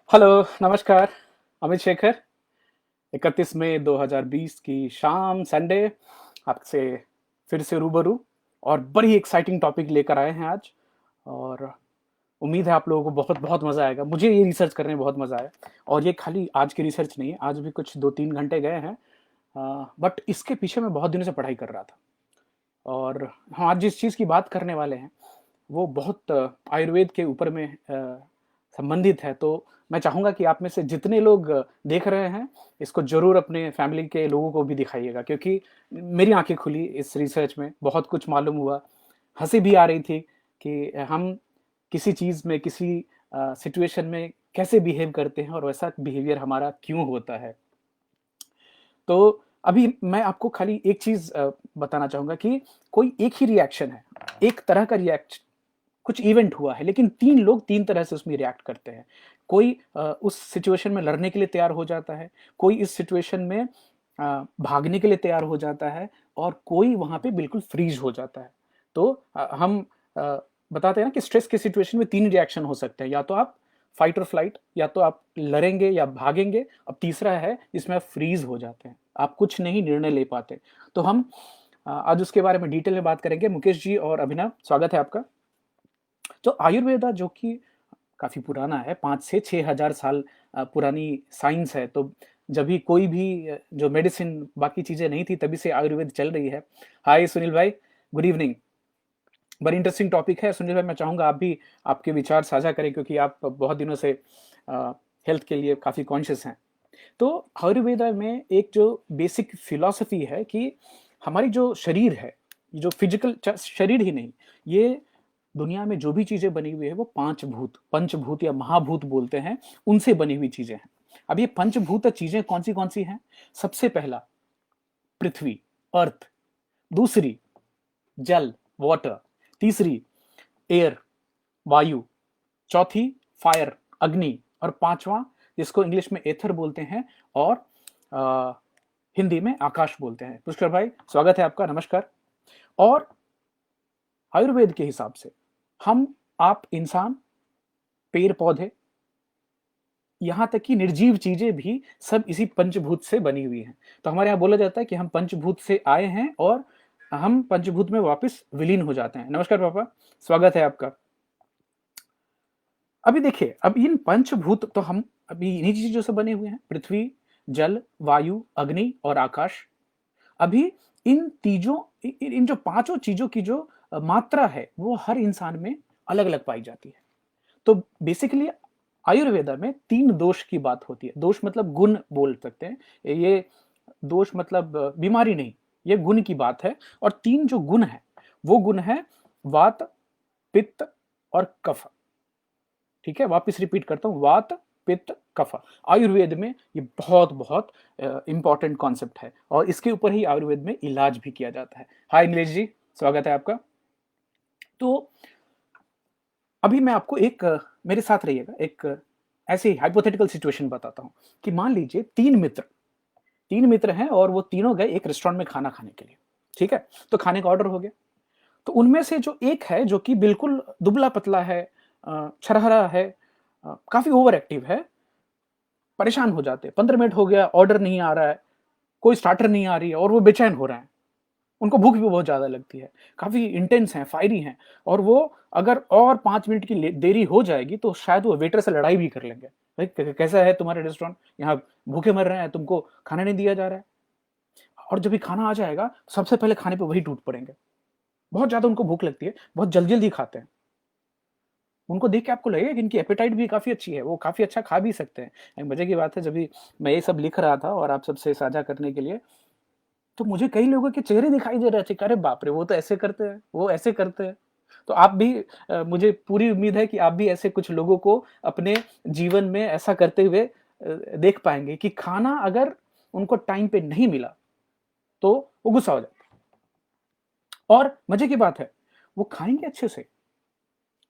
Hello, नमस्कार। अमित शेखर। 31 मई 2020 की शाम संडे आपसे फिर से रूबरू और बड़ी एक्साइटिंग टॉपिक लेकर आए हैं आज। और उम्मीद है आप लोगों को बहुत बहुत मज़ा आएगा। मुझे ये रिसर्च करने में बहुत मज़ा आया। और ये खाली आज की रिसर्च नहीं है, आज भी कुछ 2-3 घंटे गए हैं। बट इसके पीछे मैं बहुत दिनों से पढ़ाई कर रहा था। और हाँ, आज जिस चीज़ की बात करने वाले हैं वो बहुत आयुर्वेद के ऊपर में संबंधित है। तो मैं चाहूँगा कि आप में से जितने लोग देख रहे हैं, इसको ज़रूर अपने फैमिली के लोगों को भी दिखाइएगा, क्योंकि मेरी आँखें खुली इस रिसर्च में, बहुत कुछ मालूम हुआ। हँसी भी आ रही थी कि हम किसी चीज़ में, किसी सिचुएशन में कैसे बिहेव करते हैं और वैसा बिहेवियर हमारा क्यों होता है। तो अभी मैं आपको खाली एक चीज़ बताना चाहूँगा कि कोई एक ही रिएक्शन है, एक तरह का कुछ इवेंट हुआ है, लेकिन 3 लोग 3 तरह से उसमें रिएक्ट करते हैं। कोई उस सिचुएशन में लड़ने के लिए तैयार हो जाता है, कोई इस सिचुएशन में भागने के लिए तैयार हो जाता है और कोई वहाँ पे बिल्कुल फ्रीज़ हो जाता है। तो हम अ, बताते हैं ना कि स्ट्रेस के सिचुएशन में 3 रिएक्शन हो सकते हैं, या तो आप फाइट और फ्लाइट, या तो आप लड़ेंगे या भागेंगे, अब तीसरा है जिसमें आप फ्रीज़ हो जाते हैं। आप कुछ नहीं निर्णय ले पाते। तो हम आज उसके बारे में डिटेल में बात करेंगे। मुकेश जी और अभिनव, स्वागत है आपका। तो आयुर्वेदा जो कि काफ़ी पुराना है, 5 से 6,000 साल पुरानी साइंस है। तो जब भी कोई भी जो मेडिसिन बाकी चीज़ें नहीं थी, तभी से आयुर्वेद चल रही है। हाय सुनील भाई, गुड इवनिंग। बड़ी इंटरेस्टिंग टॉपिक है सुनील भाई, मैं चाहूँगा आप भी आपके विचार साझा करें, क्योंकि आप बहुत दिनों से हेल्थ के लिए काफ़ी कॉन्शियस हैं। तो आयुर्वेदा में एक जो बेसिक फिलॉसफी है कि हमारी जो शरीर है, जो फिजिकल शरीर ही नहीं, ये दुनिया में जो भी चीजें बनी हुई है वो पांच भूत, पंचभूत या महाभूत बोलते हैं, उनसे बनी हुई चीजें हैं। अब ये पंचभूत चीजें कौन सी हैं? सबसे पहला पृथ्वी, अर्थ। दूसरी जल, वाटर। तीसरी एयर, वायु। चौथी फायर, अग्नि। और पांचवा, जिसको इंग्लिश में एथर बोलते हैं और आ, हिंदी में आकाश बोलते हैं। पुष्कर भाई, स्वागत है आपका, नमस्कार। और आयुर्वेद के हिसाब से हम, आप, इंसान, पेड़ पौधे, यहां तक कि निर्जीव चीजें भी सब इसी पंचभूत से बनी हुई हैं। तो हमारे यहाँ बोला जाता है कि हम पंचभूत से आए हैं और हम पंचभूत में वापस विलीन हो जाते हैं। नमस्कार पापा, स्वागत है आपका। अभी देखिए, अब इन पंचभूत तो हम अभी इन्हीं चीजों से बने हुए हैं, पृथ्वी, जल, वायु, अग्नि और आकाश। अभी इन तीजों इन जो पांचों चीजों की जो मात्रा है वो हर इंसान में अलग अलग पाई जाती है। तो बेसिकली आयुर्वेदा में 3 दोष की बात होती है। दोष मतलब गुण बोल सकते हैं। ये दोष मतलब बीमारी नहीं, ये गुण की बात है। और 3 जो गुण है वो गुण है वात, पित्त और कफ। ठीक है, वापस रिपीट करता हूं, वात, पित्त, कफ। आयुर्वेद में ये बहुत बहुत इंपॉर्टेंट कॉन्सेप्ट है और इसके ऊपर ही आयुर्वेद में इलाज भी किया जाता है। हाय नीलेश जी, स्वागत है आपका। तो अभी मैं आपको एक मेरे साथ रहिएगा, एक ऐसी हाइपोथेटिकल सिचुएशन बताता हूं कि मान लीजिए 3 मित्र हैं और वो तीनों गए एक रेस्टोरेंट में खाना खाने के लिए। ठीक है, तो खाने का ऑर्डर हो गया। तो उनमें से जो एक है, जो कि बिल्कुल दुबला पतला है, छरहरा है, काफी ओवर एक्टिव है, परेशान हो जाते हैं। 15 मिनट हो गया, ऑर्डर नहीं आ रहा है, कोई स्टार्टर नहीं आ रही है और वो बेचैन हो रहे हैं। उनको भूख भी बहुत ज्यादा लगती है, काफी इंटेंस हैं, फायरी हैं। और वो अगर और 5 मिनट की देरी हो जाएगी तो शायद वो वेटर से लड़ाई भी कर लेंगे। भाई कैसा है तुम्हारे रेस्टोरेंट, यहाँ भूखे मर रहे हैं, तुमको खाना नहीं दिया जा रहा है। और जब भी खाना आ जाएगा सबसे पहले खाने पे वही टूट पड़ेंगे। बहुत ज्यादा उनको भूख लगती है, बहुत जल्दी जल्दी खाते हैं। उनको देख के आपको लगेगा कि इनकी एपेटाइट भी काफी अच्छी है, वो काफी अच्छा खा भी सकते हैं। एक मजे की बात है, जब भी मैं ये सब लिख रहा था और आप सबसे साझा करने के लिए, तो मुझे कई लोगों के चेहरे दिखाई दे रहे थे, अरे बाप रे, वो तो ऐसे करते हैं, वो ऐसे करते हैं। तो आप भी मुझे पूरी उम्मीद है कि आप भी ऐसे कुछ लोगों को अपने जीवन में ऐसा करते हुए देख पाएंगे कि खाना अगर उनको टाइम पे नहीं मिला तो वो गुस्सा हो जाते। और मजे की बात है, वो खाएंगे अच्छे से,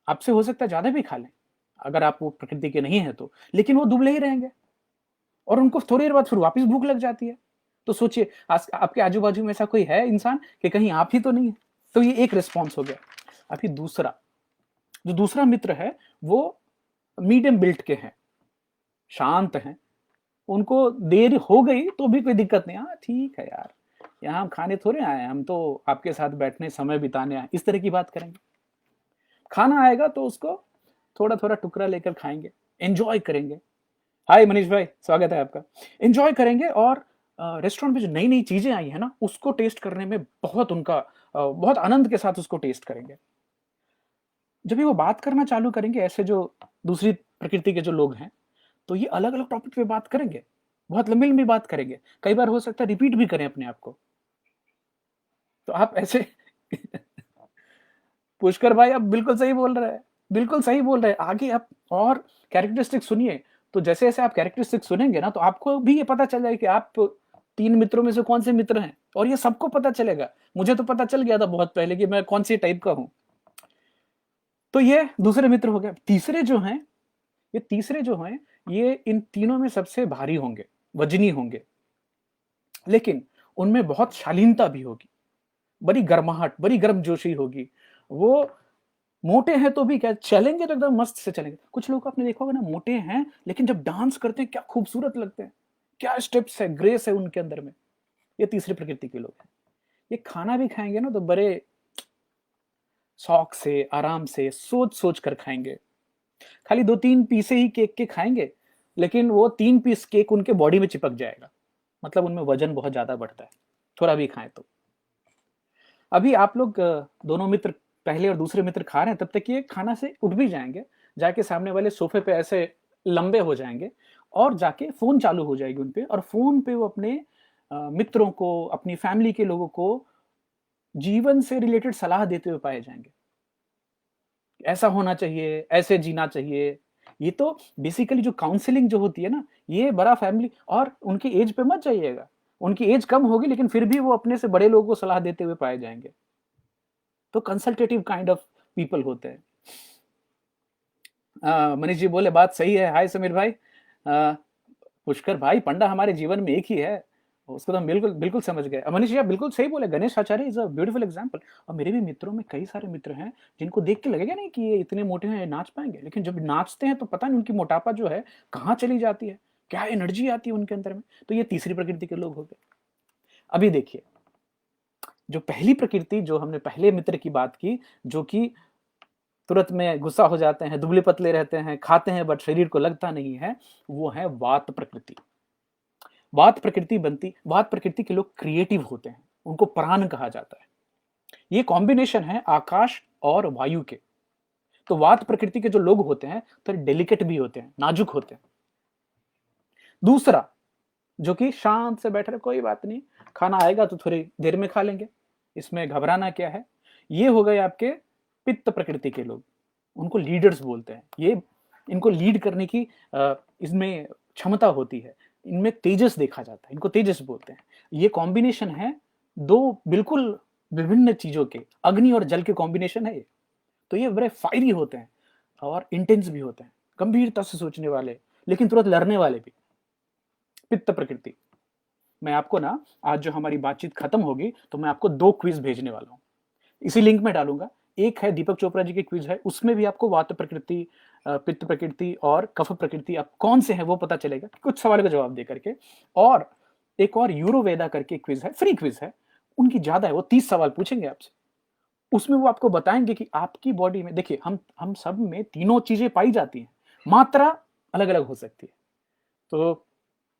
आपसे हो सकता है ज्यादा भी खा लें अगर आप वो प्रकृति के नहीं है तो, लेकिन वो दुबले ही रहेंगे और उनको थोड़ी देर बाद फिर वापस भूख लग जाती है। तो सोचिए, आपके आजू बाजू में ऐसा कोई है इंसान कि कहीं आप ही तो नहीं है। तो ये एक रिस्पॉन्स हो गया। अभी दूसरा, जो दूसरा मित्र है वो मीडियम बिल्ट के हैं, शांत हैं, उनको देर हो गई तो भी कोई दिक्कत नहीं, हाँ ठीक है यार, यहाँ हम खाने थोड़े आए हैं, हम तो आपके साथ बैठने समय बिताने आए, इस तरह की बात करेंगे। खाना आएगा तो उसको थोड़ा थोड़ा टुकड़ा लेकर खाएंगे, एंजॉय करेंगे। हाय मनीष भाई, स्वागत है आपका। एंजॉय करेंगे और रेस्टोरेंट में जो नई नई चीजें आई है ना, उसको टेस्ट करने में बहुत उनका बहुत आनंद के साथ उसको टेस्ट करेंगे। जब भी वो बात करना चालू करेंगे, ऐसे जो दूसरी प्रकृति के जो लोग हैं, तो ये अलग अलग टॉपिक पे बात करेंगे, बहुत लंबी लंबी बात करेंगे, कई बार हो सकता है रिपीट भी करें अपने आप को। तो आप ऐसे पुष्कर भाई आप बिल्कुल सही बोल रहे हैं, बिल्कुल सही बोल रहे हैं। आगे आप और कैरेक्टरिस्टिक सुनिए, तो जैसे जैसे आप कैरेक्टरिस्टिक सुनेंगे ना, तो आपको भी ये पता चल जाएगा कि आप 3 मित्रों में से कौन से मित्र हैं, और ये सबको पता चलेगा। मुझे तो पता चल गया था बहुत पहले कि मैं कौन सी टाइप का हूं। तो ये दूसरे मित्र हो गए। तीसरे जो हैं, ये तीसरे जो हैं, ये इन तीनों में सबसे भारी होंगे, वजनी होंगे, लेकिन उनमें बहुत शालीनता भी होगी, बड़ी गर्माहट, बड़ी गर्मजोशी होगी। वो मोटे हैं तो भी क्या, चलेंगे तो एकदम मस्त से चलेंगे। कुछ लोग आपने देखा होगा ना, मोटे हैं लेकिन जब डांस करते हैं क्या खूबसूरत लगते हैं, क्या स्टेप्स है, ग्रेस है उनके अंदर में। ये तीसरी प्रकृति के लोग हैं। ये खाना भी खाएंगे ना तो बड़े शौक से, आराम से, सोच सोच कर खाएंगे। खाली 2-3 पीसे ही केक के खाएंगे, लेकिन वो 3 पीस केक उनके बॉडी में चिपक जाएगा, मतलब उनमें वजन बहुत ज्यादा बढ़ता है थोड़ा भी खाएं तो। अभी आप लोग दोनों मित्र, पहले और दूसरे मित्र खा रहे हैं, तब तक ये खाना से उठ भी जाएंगे, जाके सामने वाले सोफे पे ऐसे लंबे हो जाएंगे, और जाके फोन चालू हो जाएगी उनपे, और फोन पे वो अपने मित्रों को, अपनी फैमिली के लोगों को जीवन से रिलेटेड सलाह देते हुए पाए जाएंगे। ऐसा होना चाहिए, ऐसे जीना चाहिए। ये तो बेसिकली जो काउंसलिंग जो होती है ना, ये बड़ा फैमिली, और उनकी एज पे मत जाइएगा, उनकी एज कम होगी लेकिन फिर भी वो अपने से बड़े लोगों को सलाह देते हुए पाए जाएंगे। तो कंसल्टेटिव काइंड ऑफ पीपल होते हैं। मनीष जी बोले बात सही है। हाय समीर भाई। पुष्कर भाई, पंडा हमारे जीवन में एक ही है, उसको तो हम बिल्कुल बिल्कुल समझ गए। मनीष जी आप बिल्कुल सही बोले, Ganesh Acharya is a beautiful example. और मेरे भी मित्रों में कई सारे मित्र हैं जिनको देख के लगेगा नहीं कि ये इतने मोटे हैं, ये नाच पाएंगे, लेकिन जब नाचते हैं तो पता नहीं उनकी मोटापा जो है कहाँ चली जाती है, क्या एनर्जी आती है उनके अंदर में। तो ये तीसरी प्रकृति के लोग हो गए। अभी देखिए, जो पहली प्रकृति, जो हमने पहले मित्र की बात की, जो कि तुरंत में गुस्सा हो जाते हैं, दुबले पतले रहते हैं, खाते हैं बट शरीर को लगता नहीं है, वो है वात प्रकृति। वात प्रकृति के लोग क्रिएटिव होते हैं, उनको प्राण कहा जाता है। ये कॉम्बिनेशन है आकाश और वायु के। तो वात प्रकृति के जो लोग होते हैं तो डेलिकेट भी होते हैं, नाजुक होते हैं। दूसरा, जो कि शांत से बैठ रहे, कोई बात नहीं, खाना आएगा तो थोड़ी देर में खा लेंगे, इसमें घबराना क्या है। ये हो गए आपके पित्त प्रकृति के लोग, उनको लीडर्स बोलते हैं। ये इनको लीड करने की इसमें क्षमता होती है, इनमें तेजस देखा जाता है, इनको तेजस बोलते हैं। ये कॉम्बिनेशन है दो बिल्कुल विभिन्न चीजों के, अग्नि और जल के कॉम्बिनेशन है ये। तो ये बड़े फायरी होते हैं और इंटेंस भी होते हैं, गंभीरता से सोचने वाले, लेकिन तुरंत लड़ने वाले भी। पित्त प्रकृति। मैं आपको ना, आज जो हमारी बातचीत खत्म होगी तो मैं आपको 2 क्विज भेजने वाला हूँ, इसी लिंक में डालूंगा। एक है दीपक चोपड़ा जी की क्विज है, उसमें भी आपको वात प्रकृति, पित्त प्रकृति और कफ प्रकृति आप कौन से हैं वो पता चलेगा कुछ सवालों का जवाब दे करके। और एक और यूरोवेदा करके क्विज है, फ्री क्विज है, उनकी ज्यादा है, वो 30 सवाल पूछेंगे आपसे। उसमें वो आपको बताएंगे कि आपकी बॉडी में, देखिए हम सब में तीनों चीजें पाई जाती हैं, मात्रा अलग अलग हो सकती है। तो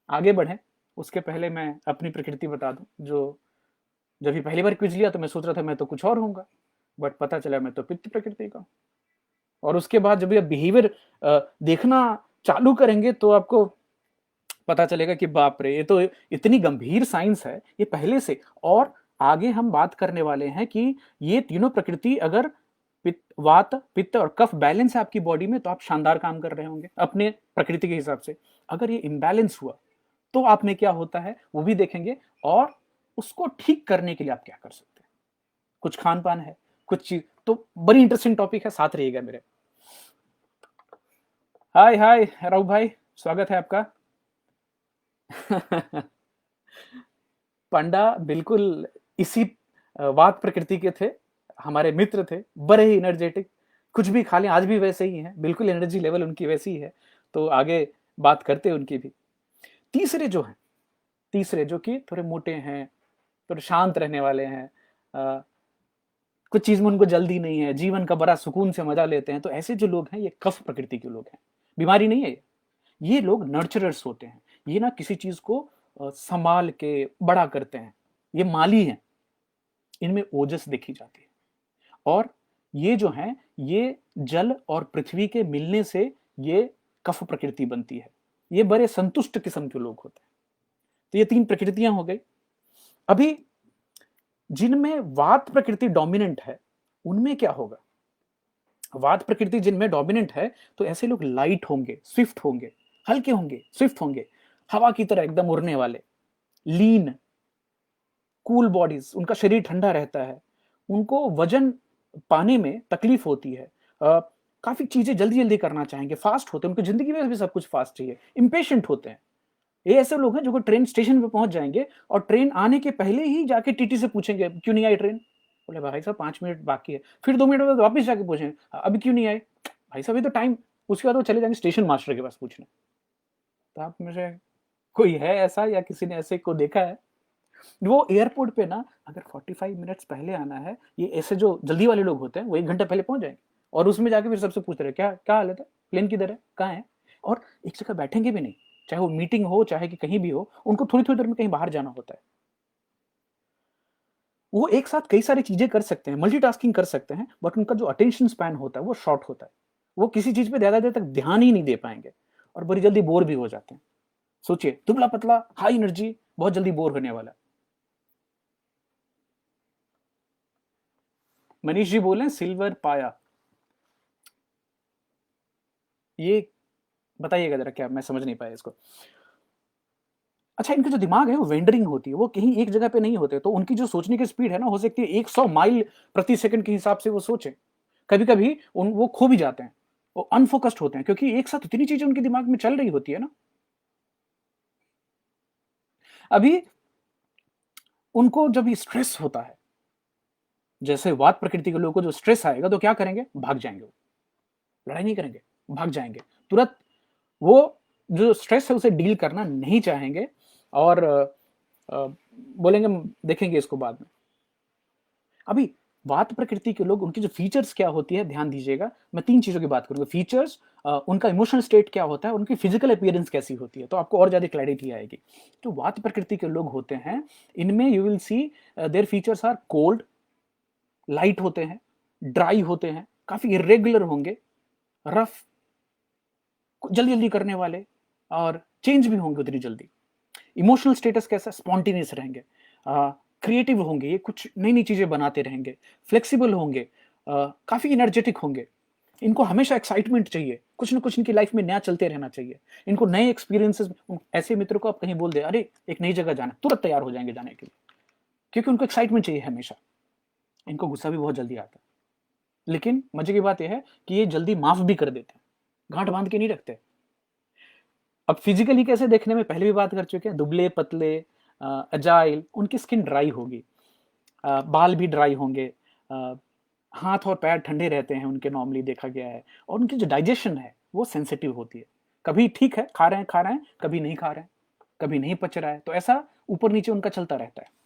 आगे बढ़े उसके पहले मैं अपनी प्रकृति बता दूं। जो जब भी पहली बार क्विज लिया तो मैं सोच रहा था मैं तो कुछ और होऊंगा, बट पता चला मैं तो पित्त प्रकृति का। और उसके बाद जब ये बिहेवियर देखना चालू करेंगे तो आपको पता चलेगा कि बाप रे, ये तो इतनी गंभीर साइंस है ये पहले से। और आगे हम बात करने वाले हैं कि ये तीनों प्रकृति अगर वात, पित्त और कफ बैलेंस है आपकी बॉडी में, तो आप शानदार काम कर रहे होंगे अपने प्रकृति के हिसाब से। अगर ये इम्बैलेंस हुआ तो आप में क्या होता है वो भी देखेंगे, और उसको ठीक करने के लिए आप क्या कर सकते हैं। कुछ खान पान है, कुछ चीज, तो बड़ी इंटरेस्टिंग टॉपिक है, साथ रहिएगा मेरे। हाय हाय राव भाई, स्वागत है आपका। पंडा बिल्कुल इसी वात प्रकृति के थे, हमारे मित्र थे, बड़े ही एनर्जेटिक, कुछ भी खा लें आज भी वैसे ही हैं, बिल्कुल एनर्जी लेवल उनकी वैसी ही है। तो आगे बात करते हैं उनकी भी। तीसरे जो हैं, तीसरे जो कि थोड़े मोटे हैं, थोड़े शांत रहने वाले हैं, कुछ चीज में उनको जल्दी नहीं है, जीवन का बड़ा सुकून से मजा लेते हैं, तो ऐसे जो लोग हैं ये कफ प्रकृति के लोग हैं। बीमारी नहीं है ये लोग नर्चरर्स होते हैं। ये ना किसी चीज को संभाल के बड़ा करते हैं, ये माली हैं, इनमें ओजस देखी जाती है। और ये जो हैं ये जल और पृथ्वी के मिलने से ये कफ प्रकृति बनती है। ये बड़े संतुष्ट किस्म के लोग होते हैं। तो ये तीन प्रकृतियां हो गई। अभी जिनमें वात प्रकृति डोमिनेंट है उनमें क्या होगा? वात प्रकृति जिनमें डोमिनेंट है तो ऐसे लोग लाइट होंगे, स्विफ्ट होंगे, हल्के होंगे, स्विफ्ट होंगे, हवा की तरह एकदम उड़ने वाले, लीन, कूल बॉडीज, उनका शरीर ठंडा रहता है, उनको वजन पाने में तकलीफ होती है, काफी चीजें जल्दी जल्दी करना चाहेंगे, फास्ट होते हैं, उनकी जिंदगी में भी सब कुछ फास्ट चाहिए, इंपेशेंट होते हैं। ये ऐसे लोग हैं जो ट्रेन स्टेशन पे पहुंच जाएंगे और ट्रेन आने के पहले ही जाके टीटी से पूछेंगे क्यों नहीं आई ट्रेन। बोले भाई साहब 5 मिनट बाकी है, फिर 2 मिनट बाद वापस जाके पूछेंगे अभी क्यों नहीं आई, भाई साहब अभी तो टाइम। उसके बाद वो चले जाएंगे स्टेशन मास्टर के पास पूछने। तो आप में से कोई है ऐसा या किसी ने ऐसे को देखा है? वो एयरपोर्ट पे ना अगर 45 मिनट्स पहले आना है, ये ऐसे जो जल्दी वाले लोग होते हैं वो 1 घंटा पहले पहुंच जाएंगे और उसमें जाके फिर सबसे पूछ रहे क्या क्या हालत है, प्लेन किधर है, कहाँ है, और एक जगह बैठेंगे भी नहीं, चाहे वो मीटिंग हो चाहे कि कहीं भी हो, उनको थोड़ी थोड़ी देर में कहीं बाहर जाना होता है। वो एक साथ कई सारी चीजें कर सकते हैं, मल्टीटास्किंग कर सकते हैं, बट उनका जो अटेंशन स्पैन होता है वो शॉर्ट होता है। वो किसी चीज पे ज्यादा देर तक ध्यान ही नहीं दे पाएंगे और बड़ी जल्दी बोर भी हो जाते हैं। सोचिए दुबला पतला हाई एनर्जी बहुत जल्दी बोर होने वाला। मनीष जी बोले सिल्वर पाया, ये बताइएगा जरा, क्या मैं समझ नहीं पाया इसको। अच्छा, इनका जो दिमाग है वो वेंडरिंग होती है, वो कहीं एक जगह पे नहीं होते, तो उनकी जो सोचने की स्पीड है ना, हो सकती है 100 माइल प्रति सेकंड के हिसाब से वो सोचे। कभी कभी वो खो भी जाते हैं, वो अनफोकस्ड होते हैं क्योंकि एक साथ इतनी चीजें उनके दिमाग में चल रही होती है ना। अभी उनको जब स्ट्रेस होता है, जैसे वात प्रकृति के लोगों को जो स्ट्रेस आएगा तो क्या करेंगे, भाग जाएंगे, वो लड़ाई नहीं करेंगे, भाग जाएंगे तुरंत। वो जो स्ट्रेस है उसे डील करना नहीं चाहेंगे और बोलेंगे देखेंगे इसको बाद में। अभी वात प्रकृति के लोग, उनकी जो फीचर्स क्या होती है ध्यान दीजिएगा, मैं 3 चीजों की बात करूंगा, फीचर्स, उनका इमोशनल स्टेट क्या होता है, उनकी फिजिकल अपीयरेंस कैसी होती है, तो आपको और ज्यादा क्लैरिटी आएगी। जो वात प्रकृति के लोग होते हैं इनमें you will see there features are cold, light होते हैं, ड्राई होते हैं, काफी इरेगुलर होंगे, रफ, जल्दी जल्दी करने वाले, और चेंज भी होंगे उतनी जल्दी। इमोशनल स्टेटस कैसा, स्पॉन्टेनियस रहेंगे, क्रिएटिव होंगे, ये कुछ नई नई चीजें बनाते रहेंगे, फ्लेक्सिबल होंगे, काफी एनर्जेटिक होंगे, इनको हमेशा एक्साइटमेंट चाहिए, कुछ ना कुछ इनकी लाइफ में नया चलते रहना चाहिए, इनको नए एक्सपीरियंसेस। ऐसे मित्र को आप कहीं बोल दे अरे एक नई जगह जाना, तुरंत तैयार हो जाएंगे जाने के लिए, क्योंकि उनको एक्साइटमेंट चाहिए हमेशा। इनको गुस्सा भी बहुत जल्दी आता है, लेकिन मजे की बात यह है कि ये जल्दी माफ भी कर देते हैं, गांठ बांध के नहीं रखते। अब फिजिकली कैसे देखने में पहले भी बात कर चुके हैं, दुबले पतले, अजाइल, उनकी स्किन ड्राई होगी, बाल भी ड्राई होंगे, हाथ और पैर ठंडे रहते हैं उनके, नॉर्मली देखा गया है, और उनकी जो डाइजेशन है वो सेंसिटिव होती है, कभी ठीक है खा रहे हैं, कभी नहीं खा रहे हैं, कभी नहीं पच रहा है, तो ऐसा ऊपर नीचे उनका चलता रहता है।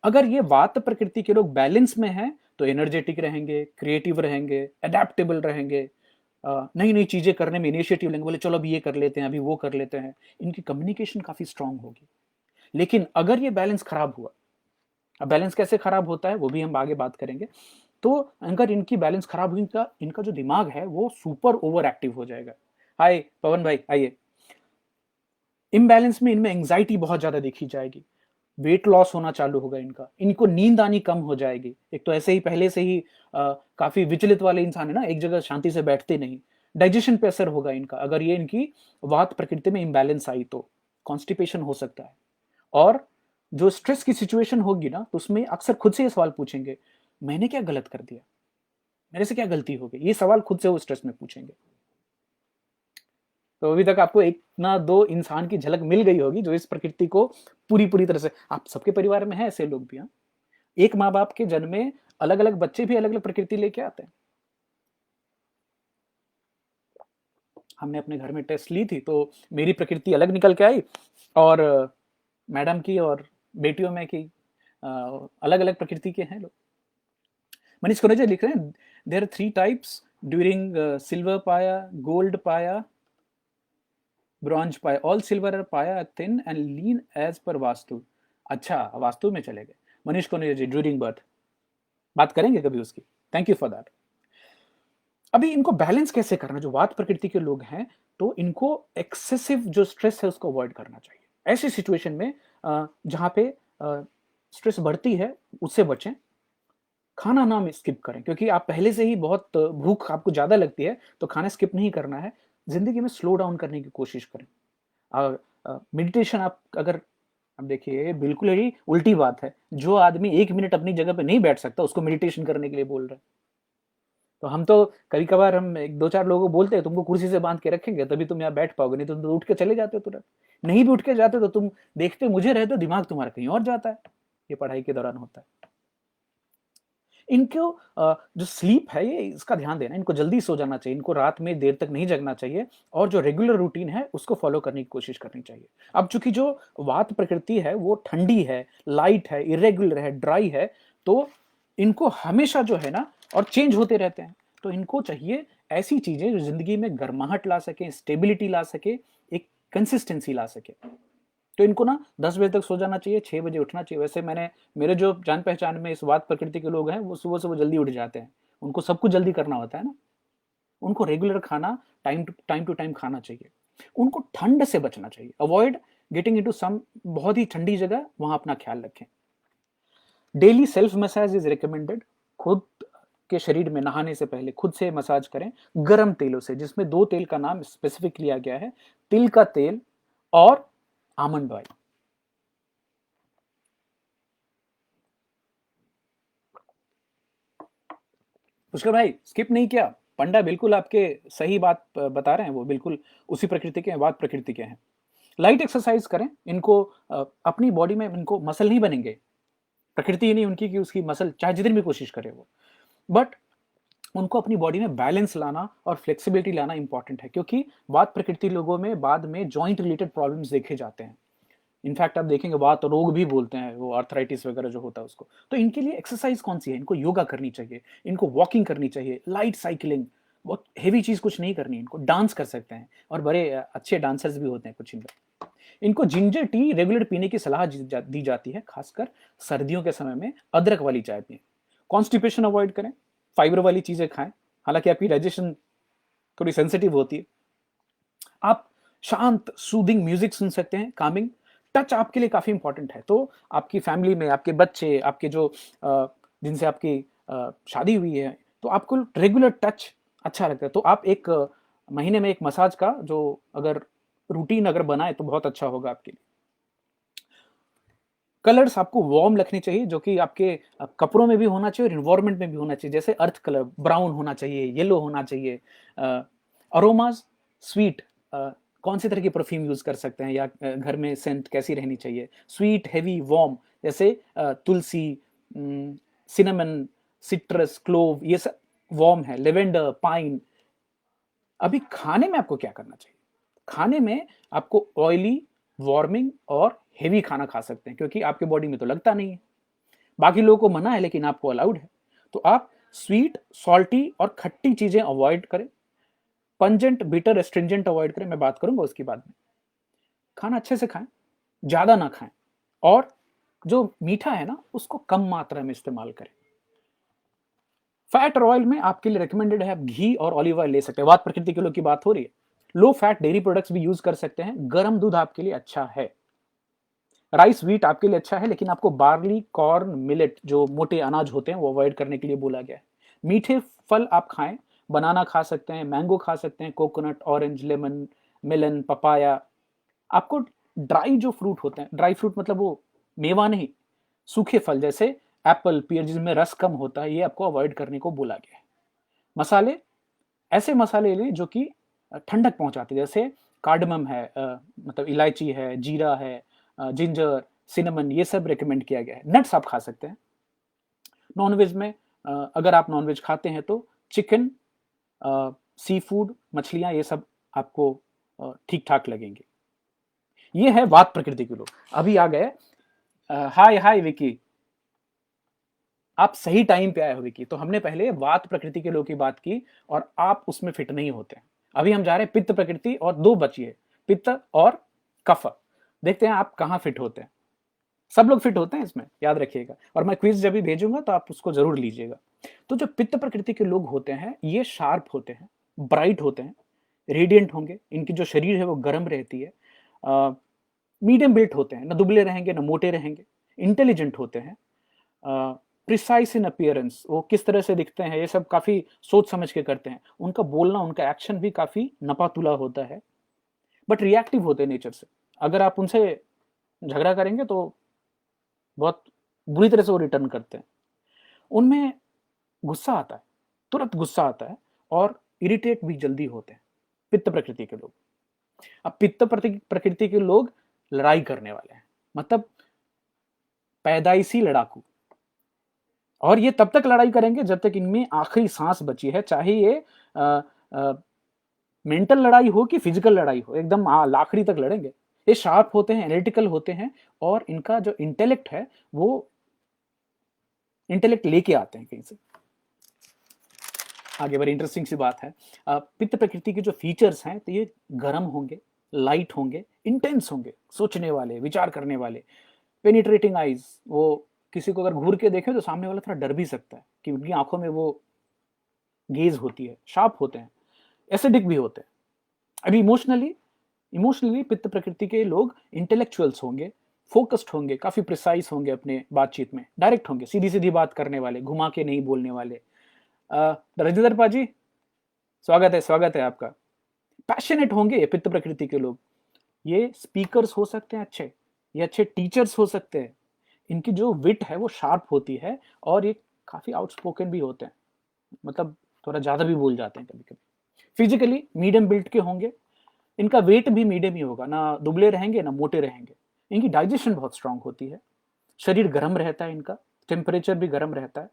अगर ये वात प्रकृति के लोग बैलेंस में हैं तो एनर्जेटिक रहेंगे, क्रिएटिव रहेंगे, अडेप्टेबल रहेंगे, नई नई चीजें करने में इनिशिएटिव लेंगे, बोले चलो अभी ये कर लेते हैं, अभी वो कर लेते हैं, इनकी कम्युनिकेशन काफी स्ट्रांग होगी। लेकिन अगर ये बैलेंस खराब हुआ, अब बैलेंस कैसे खराब होता है वो भी हम आगे बात करेंगे, तो अगर इनकी बैलेंस खराब हुई, इनका जो दिमाग है वो सुपर ओवर एक्टिव हो जाएगा। हाय पवन भाई आइए। इम्बैलेंस में इनमें एंग्जाइटी बहुत ज्यादा देखी जाएगी, वेट लॉस होना चालू होगा इनका, इनको नींद आनी कम हो जाएगी। एक तो ऐसे ही पहले से ही काफी विचलित वाले इंसान है ना, एक जगह शांति से बैठते नहीं, डाइजेशन पे असर होगा इनका, अगर ये इनकी वात प्रकृति में इम्बैलेंस आई तो कॉन्स्टिपेशन हो सकता है। और जो स्ट्रेस की सिचुएशन होगी ना तो उसमें अक्सर खुद से ये सवाल पूछेंगे, मैंने क्या गलत कर दिया, मेरे से क्या गलती हो गई, ये सवाल खुद से वो स्ट्रेस में पूछेंगे। तो अभी तक आपको एक ना दो इंसान की झलक मिल गई होगी जो इस प्रकृति को पूरी पूरी तरह से, आप सबके परिवार में है ऐसे लोग भी। हाँ, एक माँ बाप के जन्म में अलग अलग बच्चे भी अलग अलग प्रकृति लेके आते हैं। हमने अपने घर में टेस्ट ली थी, तो मेरी प्रकृति अलग निकल के आई और मैडम की और बेटियों में की अलग अलग प्रकृति के हैं लोग। मनीष कोनेजा लिख रहे हैं, there are 3 types during silver पाया, गोल्ड पाया, ब्रॉन्ज पाया, ऑल सिल्वर आर पाया thin and lean as per vastu. अच्छा, वास्तु में चले गए मनीष कोनेजा जी, ड्यूरिंग बर्थ बात करेंगे कभी उसकी, थैंक यू फॉर दैट। अभी इनको बैलेंस कैसे करना, जो वात प्रकृति के लोग हैं, तो इनको एक्सेसिव जो स्ट्रेस है उसको अवॉइड करना चाहिए। ऐसी सिचुएशन में जहां पे स्ट्रेस बढ़ती है उससे बचें, खाना ना स्किप करें, क्योंकि आप पहले से ही बहुत भूख आपको ज्यादा लगती है, तो खाना स्किप नहीं करना है। जिंदगी में स्लो डाउन करने की कोशिश करें। मेडिटेशन आप अगर, अब देखिए बिल्कुल ही उल्टी बात है, जो आदमी 1 मिनट अपनी जगह पे नहीं बैठ सकता उसको मेडिटेशन करने के लिए बोल रहे हैं। तो हम तो कभी कभार हम एक दो चार लोगों को बोलते हैं तुमको कुर्सी से बांध के रखेंगे तभी तुम यहाँ बैठ पाओगे, नहीं तो तुम तो उठ के चले जाते हो तुरंत। नहीं भी उठ के जाते तो तुम देखते मुझे रहते, दिमाग तुम्हारा कहीं और जाता है। ये पढ़ाई के दौरान होता है। इनको जो स्लीप है ये, इसका ध्यान देना, इनको जल्दी सो जाना चाहिए, इनको रात में देर तक नहीं जगना चाहिए, और जो रेगुलर रूटीन है उसको फॉलो करने की कोशिश करनी चाहिए। अब चूंकि जो वात प्रकृति है वो ठंडी है, लाइट है, इरेगुलर है, ड्राई है, तो इनको हमेशा जो है ना, और चेंज होते रहते हैं, तो इनको चाहिए ऐसी चीजें जो जिंदगी में गर्माहट ला सके, स्टेबिलिटी ला सके, एक कंसिस्टेंसी ला सके। तो इनको ना 10 बजे तक सो जाना चाहिए, 6 बजे उठना चाहिए। वैसे मेरे जो जान पहचान में इस वात प्रकृति के लोग हैं वो सुबह सुबह जल्दी उठ जाते हैं, उनको सब कुछ जल्दी करना होता है ना। उनको रेगुलर खाना टाइम टू टाइम खाना चाहिए। उनको ठंड से बचना चाहिए, अवॉइड गेटिंग इनटू सम बहुत ही ठंडी जगह, वहां अपना ख्याल रखें। Daily self massage is recommended. खुद के शरीर में नहाने से पहले खुद से मसाज करें गर्म तेलों से, जिसमें 2 तेल का नाम स्पेसिफिक लिया गया है, तिल का तेल और आमंड ऑयल। पुष्कर भाई स्किप नहीं किया, पंडा बिल्कुल आपके सही बात बता रहे हैं, वो बिल्कुल उसी प्रकृति के हैं, वात प्रकृति के हैं। लाइट एक्सरसाइज करें इनको, अपनी बॉडी में इनको मसल नहीं बनेंगे, प्रकृति ही नहीं उनकी कि उसकी मसल चाहे जितनी भी कोशिश करे वो, बट उनको अपनी बॉडी में बैलेंस लाना और फ्लेक्सिबिलिटी लाना इंपॉर्टेंट है, क्योंकि वात प्रकृति लोगों में बाद में जॉइंट रिलेटेड प्रॉब्लम्स देखे जाते हैं। इनफैक्ट आप देखेंगे वात रोग भी बोलते हैं, वो आर्थराइटिस वगैरह जो होता है उसको। तो इनके लिए एक्सरसाइज कौन सी है, इनको योगा करनी चाहिए, इनको वॉकिंग करनी चाहिए, लाइट साइकिलिंग, बहुत हेवी चीज कुछ नहीं करनी, इनको डांस कर सकते हैं, और बड़े अच्छे डांसर्स भी होते हैं कुछ इनके। इनको जिंजर टी रेगुलर पीने की सलाह दी जाती है, खासकर सर्दियों के समय में अदरक वाली चाय पिए। कॉन्स्टिपेशन अवॉइड करें, फाइबर वाली चीजें खाएं, हालांकि आपकी डाइजेशन थोड़ी सेंसिटिव होती है। आप शांत सूदिंग म्यूजिक सुन सकते हैं, कामिंग। टच आपके लिए काफी इंपॉर्टेंट है, तो आपकी फैमिली में आपके बच्चे, आपके जो जिनसे आपकी शादी हुई है, तो आपको रेगुलर टच अच्छा लगता है, तो आप एक महीने में एक मसाज का जो अगर रूटीन अगर बनाए तो बहुत अच्छा होगा आपके लिए। कलर्स आपको वार्म रखने चाहिए, जो कि आपके कपड़ों में भी होना चाहिए और इन्वायरमेंट में भी होना चाहिए, जैसे अर्थ कलर ब्राउन होना चाहिए, येलो होना चाहिए। अरोमाज स्वीट, कौन सी तरह की परफ्यूम यूज कर सकते हैं, या घर में सेंट कैसी रहनी चाहिए, स्वीट हेवी वार्म, जैसे तुलसी, सिनेमन, सिट्रस, क्लोव, ये सब वार्म है, लेवेंडर, पाइन। अभी खाने में आपको क्या करना चाहिए, खाने में आपको ऑयली, वार्मिंग और हेवी खाना खा सकते हैं, क्योंकि आपके बॉडी में तो लगता नहीं है। बाकी लोगों को मना है लेकिन आपको अलाउड है। तो आप स्वीट, सॉल्टी और खट्टी चीजें अवॉइड करें, पंजेंट, बिटर, एस्ट्रिंजेंट अवॉइड करें, मैं बात करूंगा उसके बाद में। खाना अच्छे से खाएं, ज्यादा ना खाएं, और जो मीठा है ना उसको कम मात्रा में इस्तेमाल करें। फैट और ऑयल में आपके लिए रिकमेंडेड है, आप घी और ऑलिव ऑयल ले सकते हैं, वात प्रकृति के लोग की बात हो रही है। लो फैट डेयरी प्रोडक्ट्स भी यूज कर सकते हैं, गर्म दूध आपके लिए अच्छा है। राइस व्हीट आपके लिए अच्छा है, लेकिन आपको बार्ली, कॉर्न, मिलेट जो मोटे अनाज होते हैं वो अवॉइड करने के लिए बोला गया है। मीठे फल आप खाएं, बनाना खा सकते हैं, मैंगो खा सकते हैं, coconut, orange, lemon, melon, papaya. आपको ड्राई जो फ्रूट होते हैं, ड्राई फ्रूट मतलब वो मेवा नहीं, सूखे फल जैसे एप्पल, पीयर, जिसमें रस कम होता है, ये आपको अवॉइड करने को बोला गया है। मसाले, ऐसे मसाले लें जो कि ठंडक पहुंचाते, जैसे कार्डमम है, मतलब इलायची है, जीरा है, जिंजर, सिनेमन, ये सब रेकमेंड किया गया है। नट्स आप खा सकते हैं। नॉनवेज में अगर आप नॉनवेज खाते हैं तो चिकन, सी फूड, मछलियां, ये सब आपको ठीक ठाक लगेंगे। ये है वात प्रकृति के लोग। अभी आ गए, हाय हाय विकी, आप सही टाइम पे आए हो विकी। तो हमने पहले वात प्रकृति के लोग की बात की और आप उसमें फिट नहीं होते। अभी हम जा रहे हैं पित्त प्रकृति, और दो बची है, पित्त और कफ। देखते हैं आप कहाँ फिट होते हैं। सब लोग फिट होते हैं इसमें, याद रखिएगा। और मैं क्विज जब भी भेजूंगा तो आप उसको जरूर लीजिएगा। तो जो पित्त प्रकृति के लोग होते हैं ये शार्प होते हैं, ब्राइट होते हैं, रेडियंट होंगे, इनकी जो शरीर है वो गर्म रहती है, मीडियम बिल्ट होते हैं, ना दुबले रहेंगे ना मोटे रहेंगे, इंटेलिजेंट होते हैं, प्रिसाइज इन अपीयरेंस, वो किस तरह से दिखते हैं ये सब काफी सोच समझ के करते हैं, उनका बोलना उनका एक्शन भी काफी नपातुला होता है, बट रिएक्टिव होते हैं नेचर से। अगर आप उनसे झगड़ा करेंगे तो बहुत बुरी तरह से वो रिटर्न करते हैं। उनमें गुस्सा आता है, तुरंत गुस्सा आता है, और इरिटेट भी जल्दी होते हैं पित्त प्रकृति के लोग। अब पित्त प्रकृति के लोग लड़ाई करने वाले हैं, मतलब पैदाइशी लड़ाकू, और ये तब तक लड़ाई करेंगे जब तक इनमें आखिरी सांस बची है, चाहे ये मेंटल लड़ाई हो कि फिजिकल लड़ाई हो, एकदम आखिरी तक लड़ेंगे। ये शार्प होते हैं, एनालिटिकल होते हैं, और इनका जो इंटेलेक्ट है वो इंटेलेक्ट लेके आते हैं कहीं से। आगे बड़ी इंटरेस्टिंग सी बात है, पित्त प्रकृति के जो फीचर्स हैं तो ये गर्म होंगे, लाइट होंगे, इंटेंस होंगे, सोचने वाले, विचार करने वाले, पेनिट्रेटिंग आईज, वो किसी को अगर घूर के देखे तो सामने वाला थोड़ा डर भी सकता है कि उनकी आंखों में वो गेज होती है, शार्प होते हैं, एसिडिक भी होते हैं। अभी इमोशनली पित्त प्रकृति के लोग इंटेलेक्चुअल्स होंगे, फोकस्ड होंगे, काफी प्रिसाइज होंगे अपने बातचीत में, डायरेक्ट होंगे, सीधी सीधी बात करने वाले, घुमा के नहीं बोलने वाले। रजिंदर पाजी, स्वागत है आपका। पैशनेट होंगे ये पित्त प्रकृति के लोग, ये स्पीकर्स हो सकते हैं अच्छे, ये अच्छे टीचर्स हो सकते हैं, इनकी जो विट है वो शार्प होती है, और ये काफी आउटस्पोकन भी होते हैं, मतलब थोड़ा ज्यादा भी बोल जाते हैं कभी कभी। फिजिकली मीडियम बिल्ट के होंगे, इनका वेट भी मीडियम ही होगा, ना दुबले रहेंगे ना मोटे रहेंगे। इनकी डाइजेशन बहुत स्ट्रांग होती है, शरीर गर्म रहता है, इनका टेम्परेचर भी गर्म रहता है।